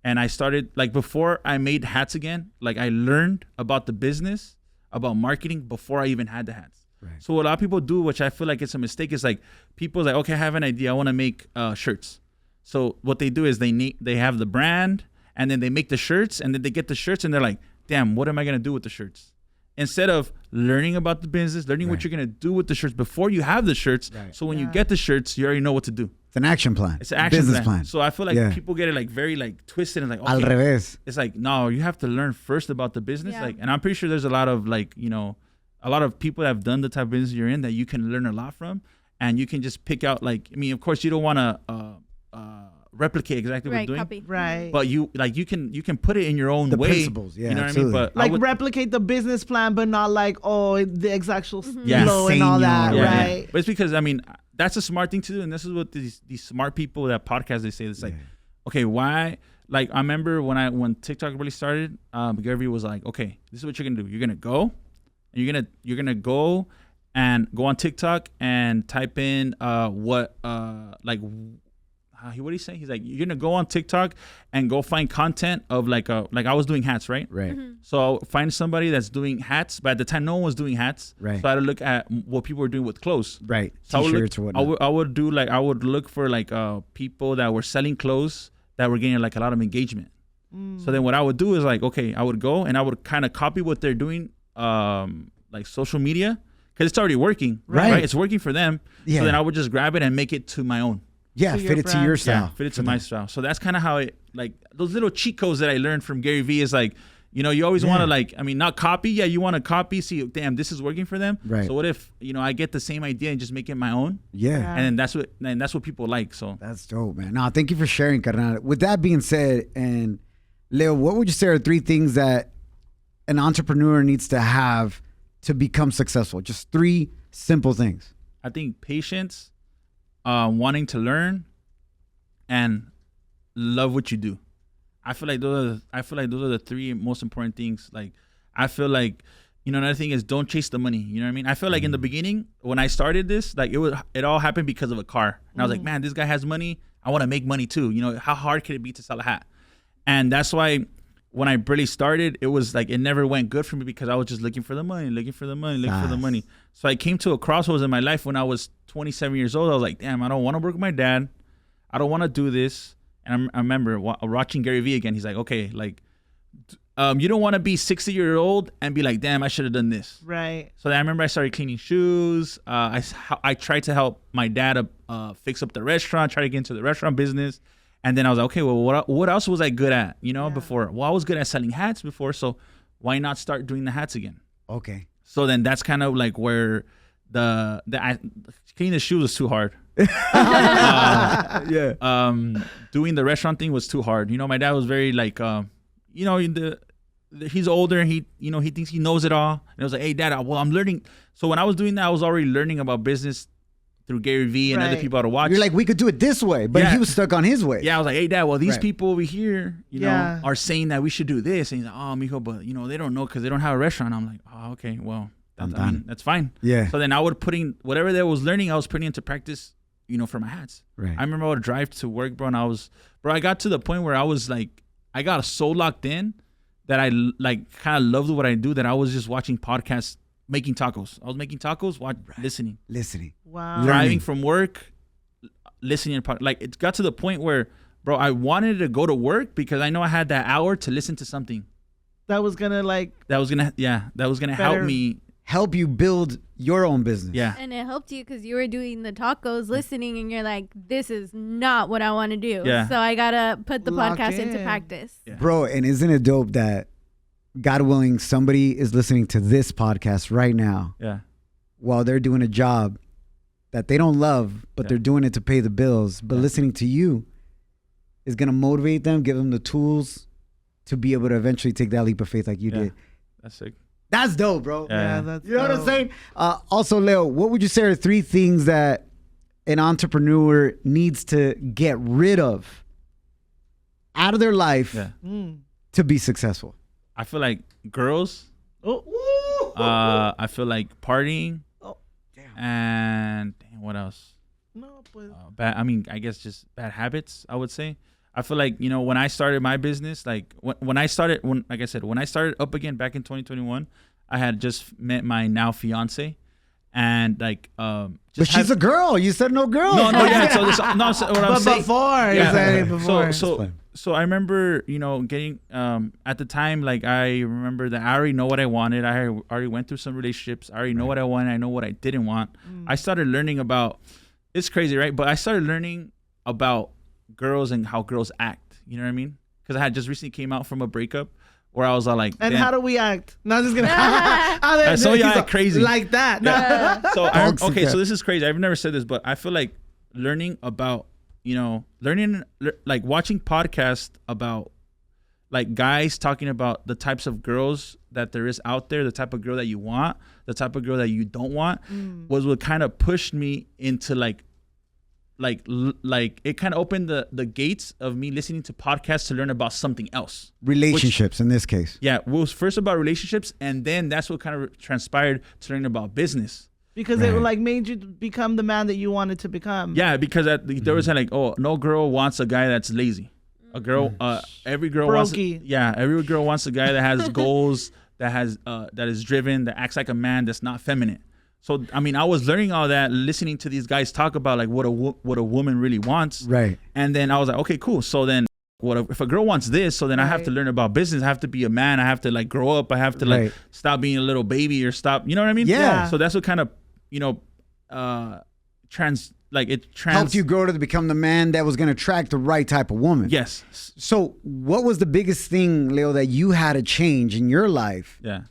And I started, like, before I made hats again, like, I learned about the business, about marketing before I even had the hats. Right. So what a lot of people do, which I feel like it's a mistake, is like, people's like, okay, I have an idea. I want to make shirts. So what they do is they have the brand, and then they make the shirts, and then they get the shirts, and they're like, damn, what am I going to do with the shirts? Instead of learning about the business, learning what you're going to do with the shirts before you have the shirts. Right. So when you get the shirts, you already know what to do. It's an action plan. It's an action business plan. So I feel like people get it like very like twisted and like, okay, al revés. It's like, no, you have to learn first about the business. Like, and I'm pretty sure there's a lot of like, a lot of people that have done the type of business you're in that you can learn a lot from, and you can just pick out, like, I mean, of course you don't want to replicate exactly what you're doing. Copy. Right. But you can put it in your own way. Principles, you know absolutely. what I mean? But like replicate the business plan, but not like, the exact flow Yeah. and all that, right? Yeah. But it's because, I mean, that's a smart thing to do, and this is what these smart people that podcast, they say. It's like, okay, why? Like, I remember when TikTok really started, Gary Vee was like, okay, this is what you're gonna do. You're gonna go, and you're gonna go on TikTok and type in what do you say? He's like, you're gonna go on TikTok and go find content of like I was doing hats, right? Right. So find somebody that's doing hats, but at the time no one was doing hats. Right. So I had to look at what people were doing with clothes. Right. So T-shirts or whatnot. I would look for like people that were selling clothes that were getting like a lot of engagement. So then what I would do is like, okay, I would go and I would kind of copy what they're doing, like social media, because it's already working. Right. It's working for them. Yeah. So then I would just grab it and make it to my own. Yeah, fit it to your style. Yeah, fit it to my style. So that's kind of how it, like, those little cheat codes that I learned from Gary Vee is like, you always want to, like, I mean, not copy. Yeah, you want to copy, see, damn, this is working for them. Right. So what if, I get the same idea and just make it my own? Yeah. And then that's what people like. So that's dope, man. No, thank you for sharing, carnal. With that being said, and Leo, what would you say are 3 things that an entrepreneur needs to have to become successful? Just 3 simple things. I think patience, wanting to learn, and love what you do. I feel like those are the 3 most important things. Like, I feel like, another thing is, don't chase the money. You know what I mean? I feel like in the beginning when I started this, like, it all happened because of a car. And I was like, man, this guy has money. I want to make money too. How hard could it be to sell a hat? And that's why when I really started, it was like, it never went good for me because I was just looking for the money. So I came to a crossroads in my life when I was 27 years old. I was like, damn, I don't want to work with my dad. I don't want to do this. And I remember watching Gary Vee again. He's like, okay, like, you don't want to be 60-year-old and be like, damn, I should have done this. Right. So then I remember I started cleaning shoes. I tried to help my dad fix up the restaurant, try to get into the restaurant business. And then I was like, okay, well, what else was I good at, before? Well, I was good at selling hats before, so why not start doing the hats again? Okay. So then that's kind of like where cleaning the shoes was too hard. Doing the restaurant thing was too hard. My dad was very like, he's older. He thinks he knows it all. And I was like, hey, Dad, I'm learning. So when I was doing that, I was already learning about business through Gary Vee and other people to watch. You're like, we could do it this way, but he was stuck on his way. Yeah, I was like, hey, Dad, well, these people over here, are saying that we should do this. And he's like, oh, mijo, but, they don't know because they don't have a restaurant. I'm like, oh, okay, well, That's fine. Yeah. So then I would whatever that I was learning, I was putting into practice, for my hats. Right. I remember I would drive to work, bro, and I got to the point where I was like, I got so locked in that I like kind of loved what I do that I was just watching podcasts, making tacos. I was making tacos, listening. Wow. Driving from work, listening to like it got to the point where, bro, I wanted to go to work because I know I had that hour to listen to something that was gonna help you build your own business. Yeah. And it helped you because you were doing the tacos, listening, and you're like, this is not what I want to do. Yeah. So I gotta put the Lock podcast into in. practice. Yeah. Bro, and isn't it dope that, God willing, somebody is listening to this podcast right now Yeah. while they're doing a job that they don't love, but they're doing it to pay the bills. But listening to you is going to motivate them, give them the tools to be able to eventually take that leap of faith like you did. That's sick. That's dope, bro. Yeah, that's You know what I'm saying? Also, Leo, what would you say are 3 things that an entrepreneur needs to get rid of out of their life to be successful? I feel like girls. I feel like partying. Oh, damn. And what else? No, pues. I guess just bad habits, I would say. I feel like, when I started my business, like when I started up again back in 2021, I had just met my now fiance, and like, but she's a girl. You said no girl. No, yeah. So what I'm saying. So I remember, getting at the time, like I remember that I already know what I wanted. I already went through some relationships. I already know what I wanted. I know what I didn't want. I started learning about. It's crazy, right? But I started learning about girls and how girls act. You know what I mean? Because I had just recently came out from a breakup where I was all like, and damn. how do we act? No, I'm just gonna. So you act crazy like that. Yeah. So this is crazy. I've never said this, but I feel like learning about, like watching podcasts about like guys talking about the types of girls that there is out there, the type of girl that you want, the type of girl that you don't want, was what kind of pushed me into like it kind of opened the gates of me listening to podcasts to learn about something else. Relationships in this case. Yeah, it was first about relationships, and then that's what kind of transpired to learn about business. Because it like made you become the man that you wanted to become. Yeah, because there was like, no girl wants a guy that's lazy. A girl, every girl Brokey. every girl wants a guy that has goals, that is driven, that acts like a man, that's not feminine. So I was learning all that, listening to these guys talk about like what a woman really wants. Right. And then I was like, okay, cool. So then if a girl wants this, so then I have to learn about business. I have to be a man. I have to like grow up. I have to like stop being a little baby or stop. You know what I mean? Yeah. So that's what kind of helped you grow to become the man that was going to attract the right type of woman. Yes. So what was the biggest thing, Leo, that you had to change in your life? Yeah.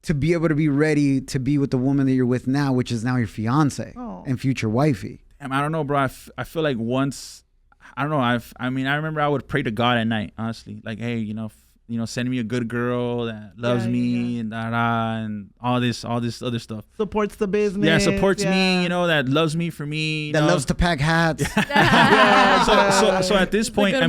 To be able to be ready to be with the woman that you're with now, which is now your fiance and future wifey. Damn, I don't know, bro. I feel like once, I don't know. I remember I would pray to God at night, honestly. Like, hey, send me a good girl that loves me and and all this other stuff. Supports the business. Yeah, supports me, that loves me for me. That loves to pack hats. So at this point, so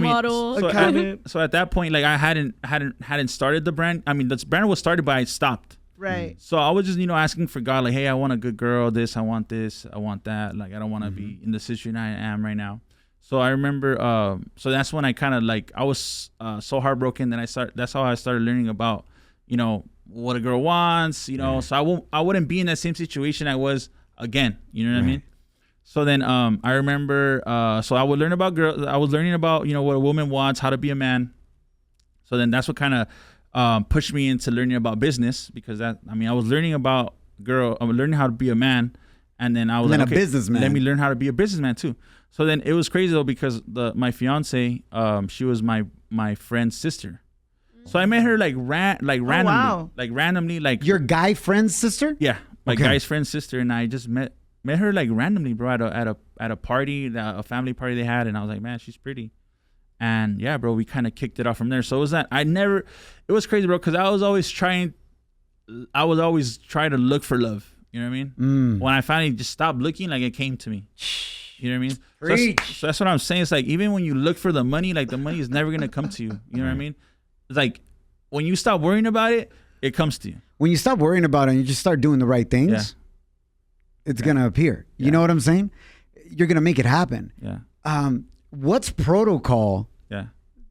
at that point, like I hadn't started the brand. The brand was started, but I stopped. Right. So I was just, asking for God, like, hey, I want a good girl, I want that. Like, I don't want to be in the situation I am right now. So I remember, so that's when I kind of like, I was so heartbroken that that's how I started learning about, what a girl wants, so I wouldn't be in that same situation I was again, you know what I mean? So then I remember, so I would learn about girls, I was learning about, what a woman wants, how to be a man. So then that's what kind of pushed me into learning about business, because I was learning about I was learning how to be a man, and then I was like, okay, a businessman. Let me learn how to be a businessman too. So then it was crazy though, because my fiance, she was my friend's sister. So I met her randomly, like your guy friend's sister. Yeah, my guy's friend's sister, and I just met her like randomly, bro, at a party, a family party they had, and I was like, man, she's pretty. And yeah, bro, we kind of kicked it off from there. So it was it was crazy, bro, because I was always trying to look for love. You know what I mean? When I finally just stopped looking, like it came to me. You know what I mean? So that's what I'm saying. It's like, even when you look for the money, like the money is never going to come to you. You know what I mean? It's like, when you stop worrying about it, It comes to you. When you stop worrying about it and you just start doing the right things, it's going to appear. You know what I'm saying? You're going to make it happen. Yeah. What's protocol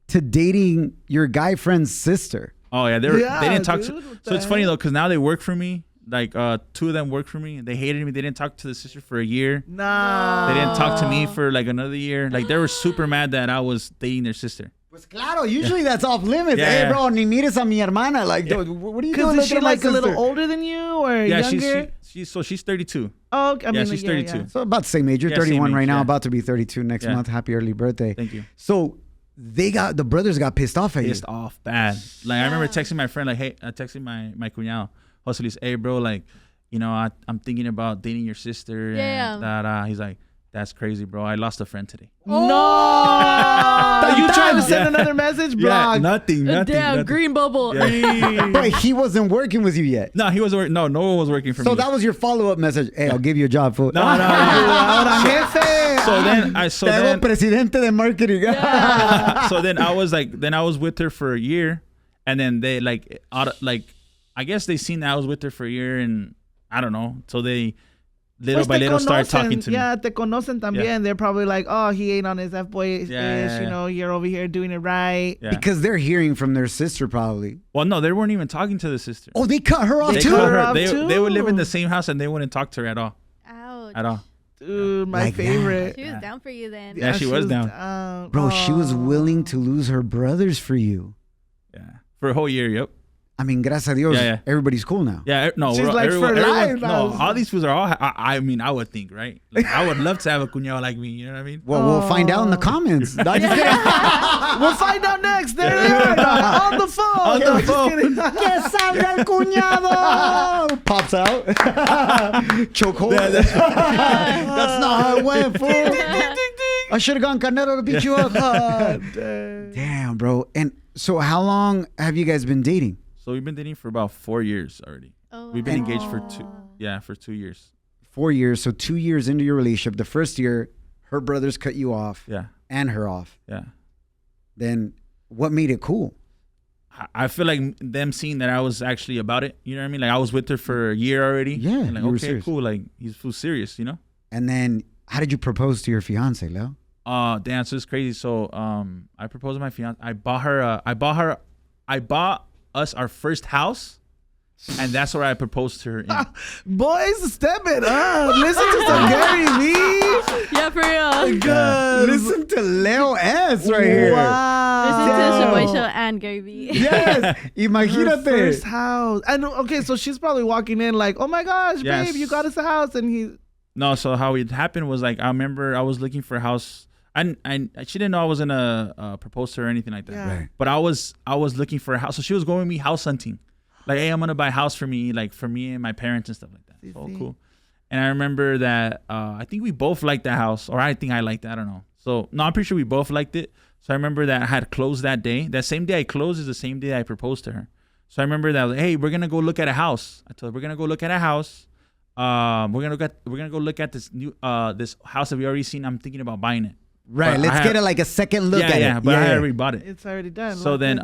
to dating your guy friend's sister? Oh, yeah. They didn't talk to. So it's funny, though, because now they work for me. Like, 2 of them work for me. They hated me. They didn't talk to the sister for a year. No. They didn't talk to me for like another year. Like, they were super mad that I was dating their sister. Pues claro, usually that's off limits. Hey, bro, ni mires a mi hermana. Like, what are you doing? Is she like a little older than you or younger? She's 32. Oh, I mean, she's 32. Yeah. So about the same age. You're 31 right now, about to be 32 next month. Happy early birthday. Thank you. So the brothers got pissed off at you. Pissed off bad. Like, I remember texting my friend, like, hey, texting my cuñado, Jose Luis, hey, bro, like, you know, I'm thinking about dating your sister. And he's like, that's crazy, bro. I lost a friend today. No! You trying to send another message, bro? Yeah, nothing. Damn, green bubble. Yeah. But he wasn't working with you yet. No, he wasn't working. No one was working for me. So that was your follow-up message. Hey, I'll give you a job, fool. No. So then presidente de marketing. So then I was with her for a year, and then they I guess they seen that I was with her for a year, and I don't know. So they little by little start talking to me. Yeah, te conocen también. Yeah. They're probably like, oh, he ain't on his F-boy. You know, you're over here doing it right. Yeah. Because they're hearing from their sister probably. Well, no, they weren't even talking to the sister. Oh, they cut her off They too? cut her off too? They would live in the same house and they wouldn't talk to her at all. Ouch. At all. Dude, my favorite. She was down for you then. Yeah, she was down. Bro, she was willing to lose her brothers for you. Yeah. For a whole year, yep. I mean, gracias a Dios, everybody's cool now. Yeah, no, she's like for life. No, all these fools are all. I mean, I would think, right? Like, I would love to have a cuñado like me. You know what I mean? Well, we'll find out in the comments. We'll find out next. There they are on the phone. On the phone. Que salga el cuñado. Pops out. Chokehold. That's not how it went, fool. I should have gone Canelo to beat you up. Damn, bro. And so, how long have you guys been dating? So we've been dating for about 4 years already. Oh, we've been engaged for 2 years. 4 years. So 2 years into your relationship, the first year, her brothers cut you off. Yeah. And her off. Yeah. Then what made it cool? I feel like them seeing that I was actually about it. You know what I mean? Like, I was with her for a year already. Yeah. And like, okay, cool. Like, he's full serious, you know? And then how did you propose to your fiance, Leo? Damn, so it's crazy. So I proposed to my fiance. I bought us our first house, and that's where I proposed to her in. Boys, step it up. Listen to some Gary Vee. Yeah, for real. Good. Listen to Leo S right here. Wow. Listen to the Shoboy Show and Gary Vee. Yes. Imagínate. First house. And okay, so she's probably walking in like, oh my gosh, babe, you got us a house. And he... No, so how it happened was, like, I remember I was looking for a house. And she didn't know I was gonna propose to her or anything like that. Yeah. Right. But I was looking for a house. So she was going with me house hunting. Like, hey, I'm gonna buy a house for me, like for me and my parents and stuff like that. So cool. And I remember that I think we both liked that house, or I think I liked it. I don't know. So no, I'm pretty sure we both liked it. So I remember that I had closed that day. That same day I closed is the same day I proposed to her. So I remember that I was like, hey, we're gonna go look at a house. I told her we're gonna go look at a house. We're gonna go look at this new this house that we already seen. I'm thinking about buying it. Right, let's get it like a second look at it. Yeah, but I already bought it. It's already done. So then,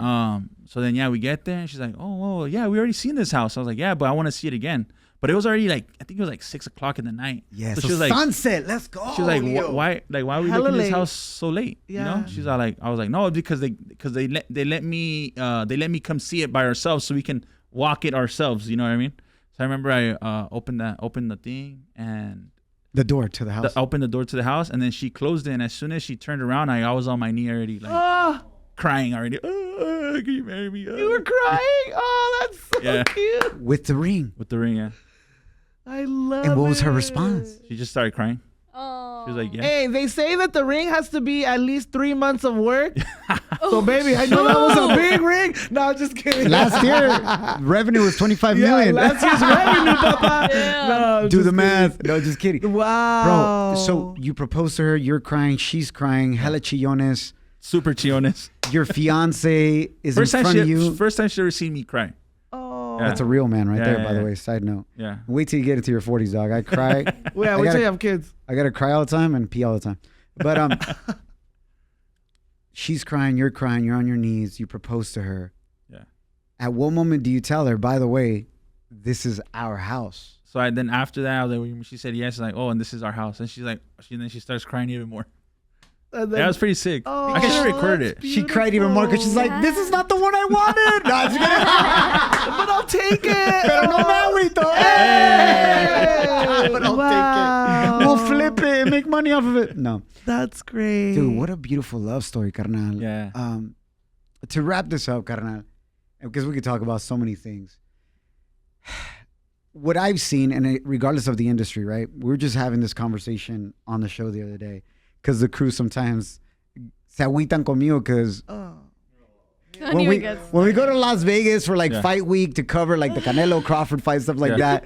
we get there, and she's like, "Oh, yeah, we already seen this house." I was like, "Yeah, but I want to see it again." But it was already like, I think it was like 6 o'clock in the night. Yeah, so she was like, sunset. Let's go. She was like, "Why? Like, why are we looking at this house so late?" Yeah. You know? She's like, I was like, "No, because they let me come see it by ourselves, so we can walk it ourselves." You know what I mean? So I remember I opened the thing and. The door to the house. Opened the door to the house, and then she closed it. And as soon as she turned around, I was on my knee already, like crying already. Can you marry me? You were crying? Oh, that's so cute. With the ring. With the ring, yeah. I love it. And what was her response? She just started crying. Oh. She was like, yeah. Hey, they say that the ring has to be at least 3 months of work. So, baby, I know that was a big ring. No, just kidding. Last year, revenue was 25 million. Last year's revenue, Papa. Yeah. No, do the math. No, just kidding. Wow. Bro, so you propose to her, you're crying, she's crying, hella chillones. Super chillones. Your fiance is in front of you. First time she ever seen me cry. Oh. That's a real man right there, by the way. Side note. Yeah. Wait till you get into your 40s, dog. I cry. Wait till you have kids. I got to cry all the time and pee all the time. But she's crying, you're on your knees, you propose to her. Yeah. At what moment do you tell her, by the way, this is our house? So then after that, I was like, she said yes, like, oh, and this is our house, and she's like, then she starts crying even more. That was pretty sick. Oh, I should have recorded it. She cried even more because she's like, this is not the one I wanted. No, I'm just kidding. But I'll take it. Pero no me agüito. Hey! But I'll take it. We'll flip it and make money off of it. No. That's great. Dude, what a beautiful love story, carnal. Yeah. To wrap this up, carnal, because we could talk about so many things. What I've seen, and regardless of the industry, right? We were just having this conversation on the show the other day. Because the crew sometimes se agüitan conmigo because when we go to Las Vegas for like fight week to cover like the Canelo Crawford fight, stuff like that,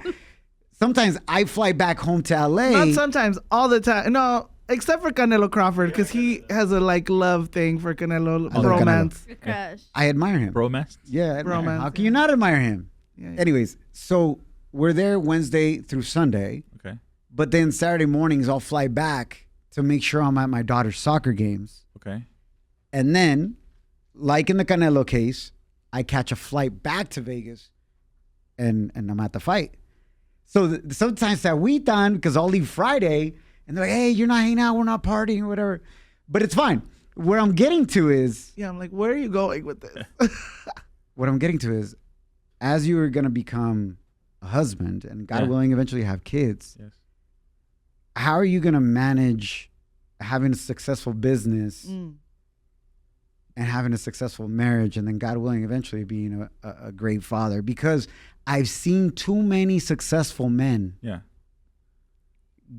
sometimes I fly back home to LA. Not sometimes, all the time. No, except for Canelo Crawford because he has a like love thing for Canelo. Romance. I admire him. Romance? Yeah, romance. How can you not admire him? Yeah. Anyways, so we're there Wednesday through Sunday. Okay. But then Saturday mornings I'll fly back to make sure I'm at my daughter's soccer games. Okay. And then, like in the Canelo case, I catch a flight back to Vegas and I'm at the fight. So sometimes that we done because I'll leave Friday and they're like, hey, you're not hanging out, we're not partying or whatever. But it's fine. Where I'm getting to is... Yeah, I'm like, where are you going with this? What I'm getting to is, as you are going to become a husband and God willing eventually have kids... Yes. How are you going to manage having a successful business and having a successful marriage and then God willing eventually being a great father? Because I've seen too many successful men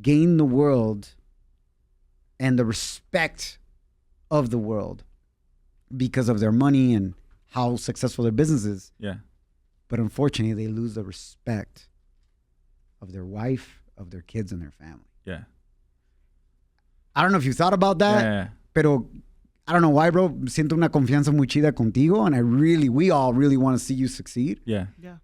gain the world and the respect of the world because of their money and how successful their business is. Yeah. But unfortunately, they lose the respect of their wife, of their kids, and their family. Yeah. I don't know if you thought about that, pero I don't know why, bro. Siento una confianza muy chida contigo, and we all really want to see you succeed. Yeah. Yeah.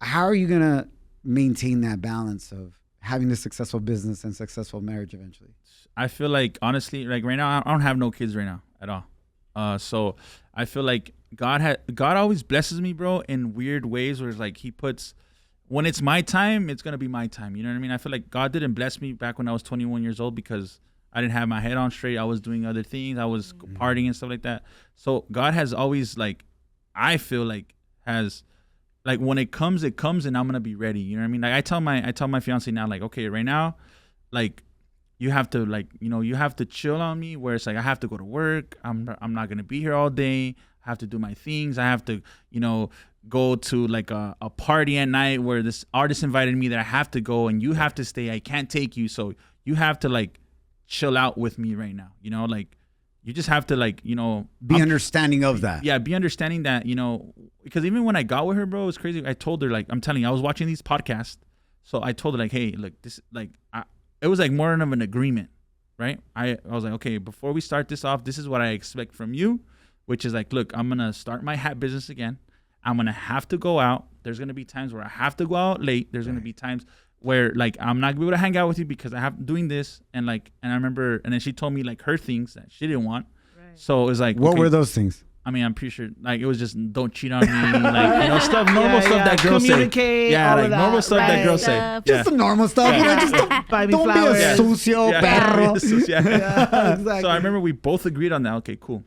How are you going to maintain that balance of having a successful business and successful marriage eventually? I feel like, honestly, like right now, I don't have no kids right now at all. So I feel like God always blesses me, bro, in weird ways where it's like he puts... When it's my time, it's going to be my time. You know what I mean? I feel like God didn't bless me back when I was 21 years old because I didn't have my head on straight. I was doing other things. I was partying and stuff like that. So God has always, like, I feel like has, like, when it comes and I'm going to be ready. You know what I mean? Like, I tell my fiance now, like, okay, right now, like, you have to, like, you know, you have to chill on me where it's like I have to go to work. I'm not going to be here all day. I have to do my things. I have to, you know, go to like a party at night where this artist invited me that I have to go and you have to stay. I can't take you. So you have to like chill out with me right now. You know, like you just have to like, you know, be understanding of that. Yeah. Be understanding that, you know, because even when I got with her, bro, it was crazy. I told her, like, I'm telling you, I was watching these podcasts. So I told her like, hey, look, this, like, it was like more of an agreement, right? I was like, okay, before we start this off, this is what I expect from you, which is like, look, I'm going to start my hat business again. I'm going to have to go out. There's going to be times where I have to go out late. There's going to be times where like I'm not going to be able to hang out with you because I have doing this. And like, and I remember, and then she told me like her things that she didn't want. Right. So it was like, what were those things? I mean, I'm pretty sure like it was just don't cheat on me, like, you know, stuff, normal stuff that girls say. Yeah, like normal stuff that girls say. Just the normal stuff. You know, just don't be a sucio perro. Exactly. So I remember we both agreed on that. Okay, cool.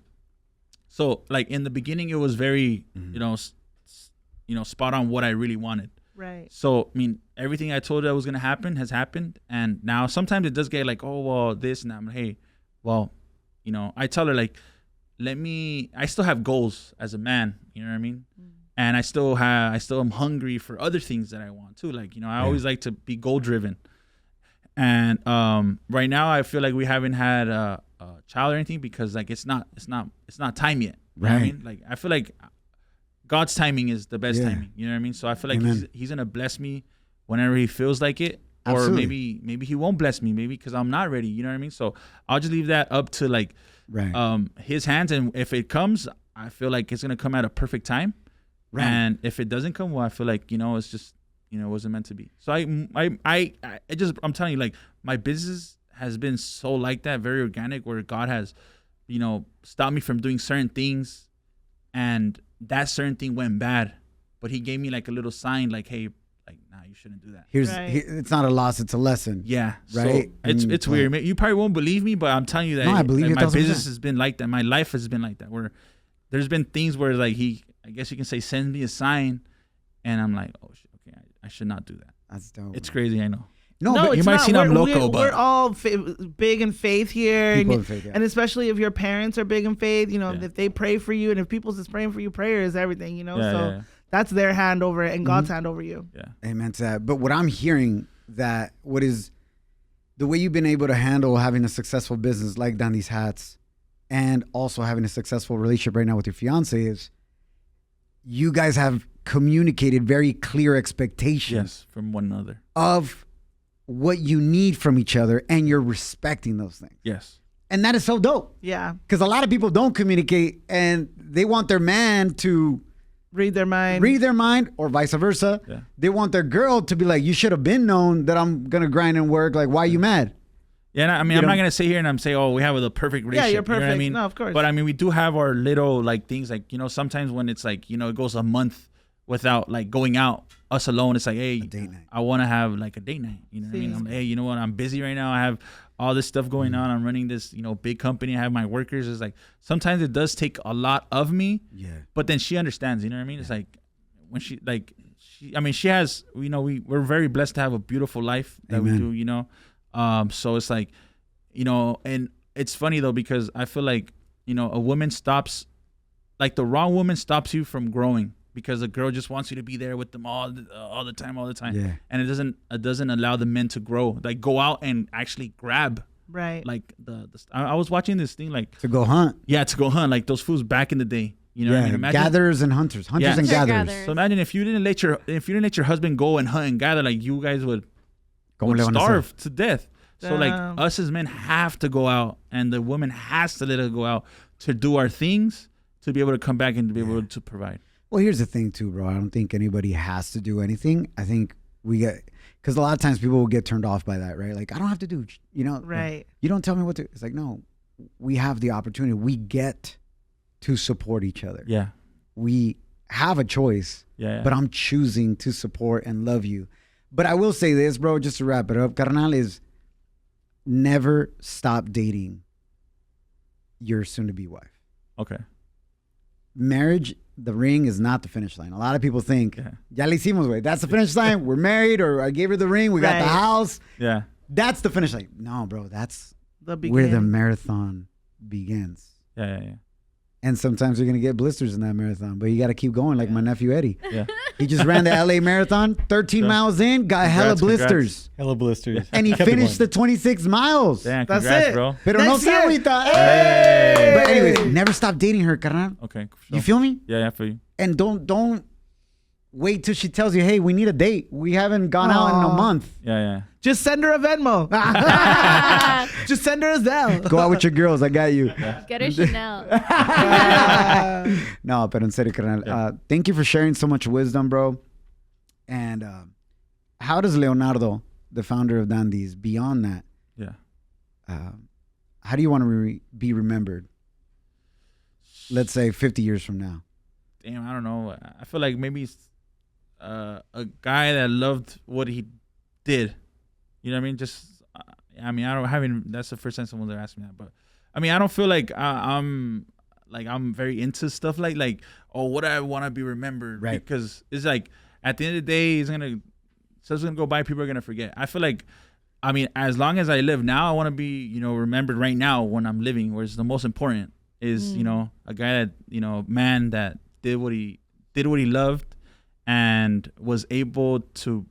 So like in the beginning, it was very, you know, spot on what I really wanted. Right. So, I mean, everything I told her that was going to happen has happened. And now sometimes it does get like, oh, well, this and that. I'm like, hey, well, you know, I tell her like, I still have goals as a man, you know what I mean? And I still am hungry for other things that I want too. Like, you know, I always like to be goal driven. And right now I feel like we haven't had a child or anything because like it's not time yet. You know what I mean? Like I feel like God's timing is the best timing. You know what I mean? So I feel like he's gonna bless me whenever he feels like it. Absolutely. Or maybe he won't bless me, maybe because I'm not ready. You know what I mean? So I'll just leave that up to like his hands, and if it comes, I feel like it's gonna come at a perfect time. Right. And if it doesn't come, well, I feel like, you know, it's just, you know, it wasn't meant to be. So I'm telling you, like, my business has been so like that, very organic, where God has, you know, stopped me from doing certain things, and that certain thing went bad. but he gave me like a little sign, like, hey, like, nah, you shouldn't do that. It's not a loss, it's a lesson. Yeah, right. So it's weird. You probably won't believe me, but I'm telling you that. No, I believe like, it. My business has been like that. My life has been like that. Where there's been things where like I guess you can say, sends me a sign, and I'm like, oh shit, okay, I should not do that. That's dope. It's crazy, I know. No, but you might see I'm loco, but we're all big in faith here, faith, and especially if your parents are big in faith, you know, Yeah. if they pray for you, and if people's just praying for you, prayer is everything, you know. Yeah, so yeah. that's their hand over it, and God's hand over you. Yeah. Amen to that. But what I'm hearing what is the way you've been able to handle having a successful business like Dandy's Hats, and also having a successful relationship right now with your fiance, is you guys have communicated very clear expectations from one another of what you need from each other, and you're respecting those things. Yes. And that is so dope. Yeah. Because a lot of people don't communicate, and they want their man to read their mind, or vice versa. Yeah. They want their girl to be like, you should have been known that I'm going to grind and work. Like, why are you mad? Yeah, I mean, I'm not going to sit here and I'm say, oh, we have the perfect relationship. Yeah, you're perfect. You know what I mean? No, of course. But I mean, we do have our little like things, like, you know, sometimes when it's like, you know, it goes a month without like going out, us alone. It's like, hey, date night. I want to have like a date night. You know what I mean? I'm, hey, you know what? I'm busy right now. I have all this stuff going on. I'm running this, you know, big company. I have my workers. It's like, sometimes it does take a lot of me. Yeah. But then she understands, you know what I mean? It's like, when she has, you know, we're very blessed to have a beautiful life that we do, you know. So it's like, you know, and it's funny though, because I feel like, you know, a woman stops, like the wrong woman stops you from growing, because a girl just wants you to be there with them all the time. Yeah. And it doesn't allow the men to grow, like go out and actually grab. Right. Like I was watching this thing, like to go hunt. Yeah, to go hunt, like those fools back in the day. You know what I mean? Imagine, gatherers and hunters and gatherers. So imagine if you didn't let your husband go and hunt and gather, like you guys would starve to death. So like us as men have to go out, and the woman has to let us go out to do our things, to be able to come back and to be able to provide. Well, here's the thing too, bro. I don't think anybody has to do anything. I think because a lot of times people will get turned off by that, right? Like, I don't have to do, you know, right? Like, you don't tell me what to. It's like, no, we have the opportunity. We get to support each other. Yeah. We have a choice. Yeah. But I'm choosing to support and love you. But I will say this, bro, just to wrap it up, carnal, is never stop dating your soon-to-be wife. Okay. Marriage, the ring is not the finish line. A lot of people think, ya le hicimos, güey. That's the finish line. We're married, or I gave her the ring. We got the house. Yeah. That's the finish line. No, bro, that's where the marathon begins. Yeah. And sometimes you're going to get blisters in that marathon, but you got to keep going, like my nephew Eddie. Yeah. He just ran the LA marathon, 13 miles in, got hella blisters. Hella blisters. And he finished the 26 miles. Damn, that's congrats, it, bro. Pero no se agüita. Hey. But anyways, never stop dating her, carnal. Okay. You feel me? Yeah, for you. And don't wait till she tells you, hey, we need a date. We haven't gone out in a month. Yeah. Just send her a Venmo. Just send her a Zelle. Go out with your girls. I got you. Get her Chanel. No, pero en serio, carnal. Thank you for sharing so much wisdom, bro. And how does Leonardo, the founder of Dandy's, beyond that? Yeah. How do you want to be remembered? Let's say 50 years from now. Damn, I don't know. I feel like maybe a guy that loved what he did. You know what I mean? Just, I mean, that's the first time someone's ever asked me that. But I mean, I don't feel like I'm very into stuff like, oh, what I want to be remembered. Right. Because it's like, at the end of the day, stuff's gonna go by. People are gonna forget. I feel like, I mean, as long as I live now, I want to be, you know, remembered right now when I'm living, where it's the most important is, you know, a guy that, you know, man that did what he loved and was able to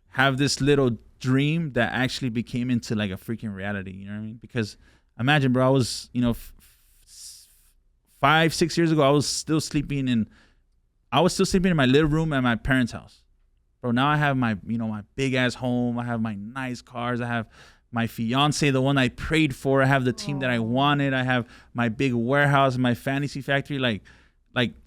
have this little dream that actually became into like a freaking reality. You know what I mean? Because imagine, bro, I was, you know, 5-6 years ago, I was still sleeping in my little room at my parents' house. Bro, now I have my, you know, my big ass home. I have my nice cars. I have my fiance, the one I prayed for. I have the team that I wanted. I have my big warehouse, my fantasy factory. Like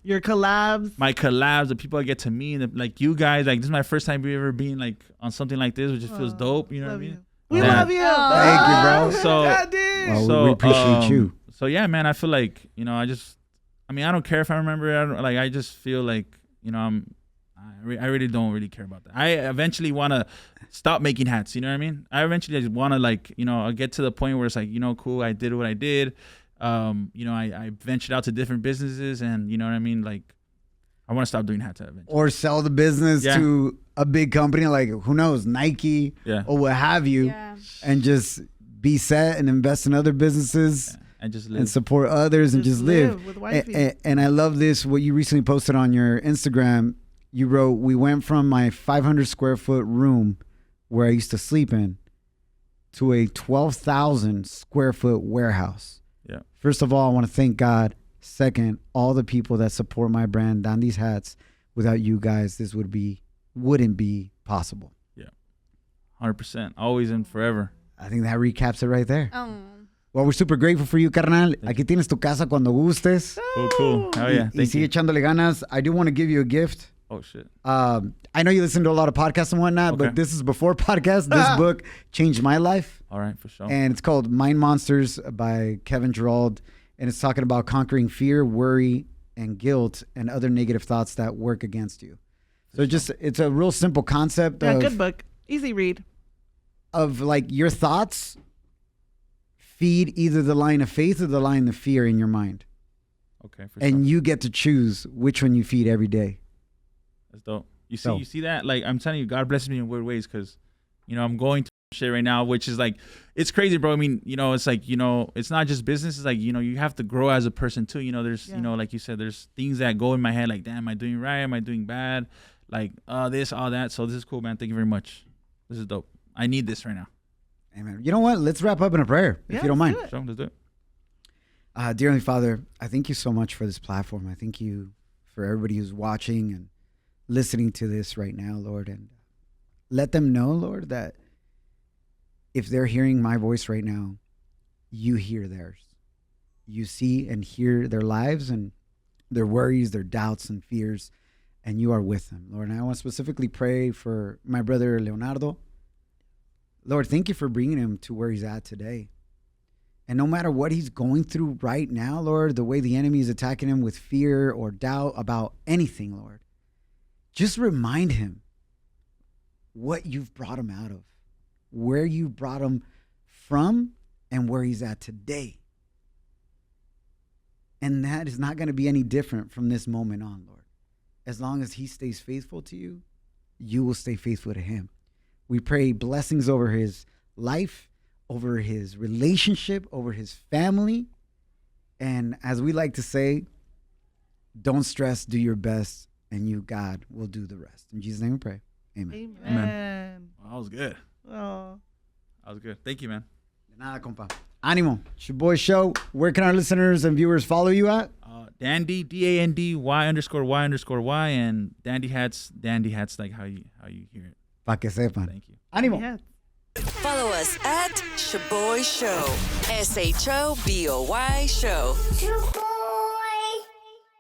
your collabs, my collabs, the people I get to meet, like you guys. Like, this is my first time ever being like on something like this, which just feels dope. You know what I mean? We love you. Thank you, bro. So, we appreciate you. So yeah, man, I feel like, you know, I don't care if I remember it. I just feel like, you know, I really don't really care about that. I eventually want to stop making hats. You know what I mean? I eventually just want to like, I'll get to the point where it's like, cool. I did what I did. I ventured out to different businesses, and you know what I mean? Like, I want to stop doing hats eventually. Or sell the business to a big company, like who knows, Nike or what have you, and just be set and invest in other businesses. Yeah. And just live. And support others and just live. With wifey. And I love this, what you recently posted on your Instagram. You wrote, we went from my 500 square foot room where I used to sleep in to a 12,000 square foot warehouse. Yeah. First of all, I want to thank God. Second, all the people that support my brand, Dandy's Hats. Without you guys, this wouldn't be possible. Yeah. 100%. Always and forever. I think that recaps it right there. Oh. Well, we're super grateful for you, carnal. Aquí tienes tu casa cuando gustes. Cool. Oh, yeah. Y sigue echándole ganas. I do want to give you a gift. Oh, shit. I know you listen to a lot of podcasts and whatnot, but this is before podcasts. This book changed my life. All right, for sure. And it's called Mind Monsters by Kevin Gerald. And it's talking about conquering fear, worry, and guilt and other negative thoughts that work against you. So it's a real simple concept. Yeah, good book. Easy read. Of like your thoughts feed either the line of faith or the line of fear in your mind. Okay, for and sure. you get to choose which one you feed every day. That's dope. You see that? Like, I'm telling you, God blesses me in weird ways because, I'm going to shit right now, which is like, it's crazy, bro. I mean, it's like, it's not just business. It's like, you have to grow as a person too. There's, like you said, there's things that go in my head like, damn, am I doing right? Am I doing bad? Like, this, all that. So this is cool, man. Thank you very much. This is dope. I need this right now. Amen. You know what? Let's wrap up in a prayer, if you don't mind. Sure, let's do it. Dear Heavenly Father, I thank you so much for this platform. I thank you for everybody who's watching and listening to this right now, Lord. And let them know, Lord, that if they're hearing my voice right now, you hear theirs. You see and hear their lives and their worries, their doubts and fears, and you are with them, Lord. And I want to specifically pray for my brother Leonardo. Lord, thank you for bringing him to where he's at today. And no matter what he's going through right now, Lord, the way the enemy is attacking him with fear or doubt about anything, Lord, just remind him what you've brought him out of, where you brought him from, and where he's at today. And that is not going to be any different from this moment on, Lord. As long as he stays faithful to you, you will stay faithful to him. We pray blessings over his life, over his relationship, over his family. And as we like to say, don't stress, do your best, and you, God, will do the rest. In Jesus' name we pray. Amen. Amen. Well, that was good. Oh. That was good. Thank you, man. De nada, compa. Ánimo. Shoboy Show. Where can our listeners and viewers follow you at? Dandy, DANDY_Y_Y, and Dandy Hats, like how you hear it. Pa que sepan. Thank you. Ánimo. Yeah. Follow us at Shoboy Show. SHOBOY Show.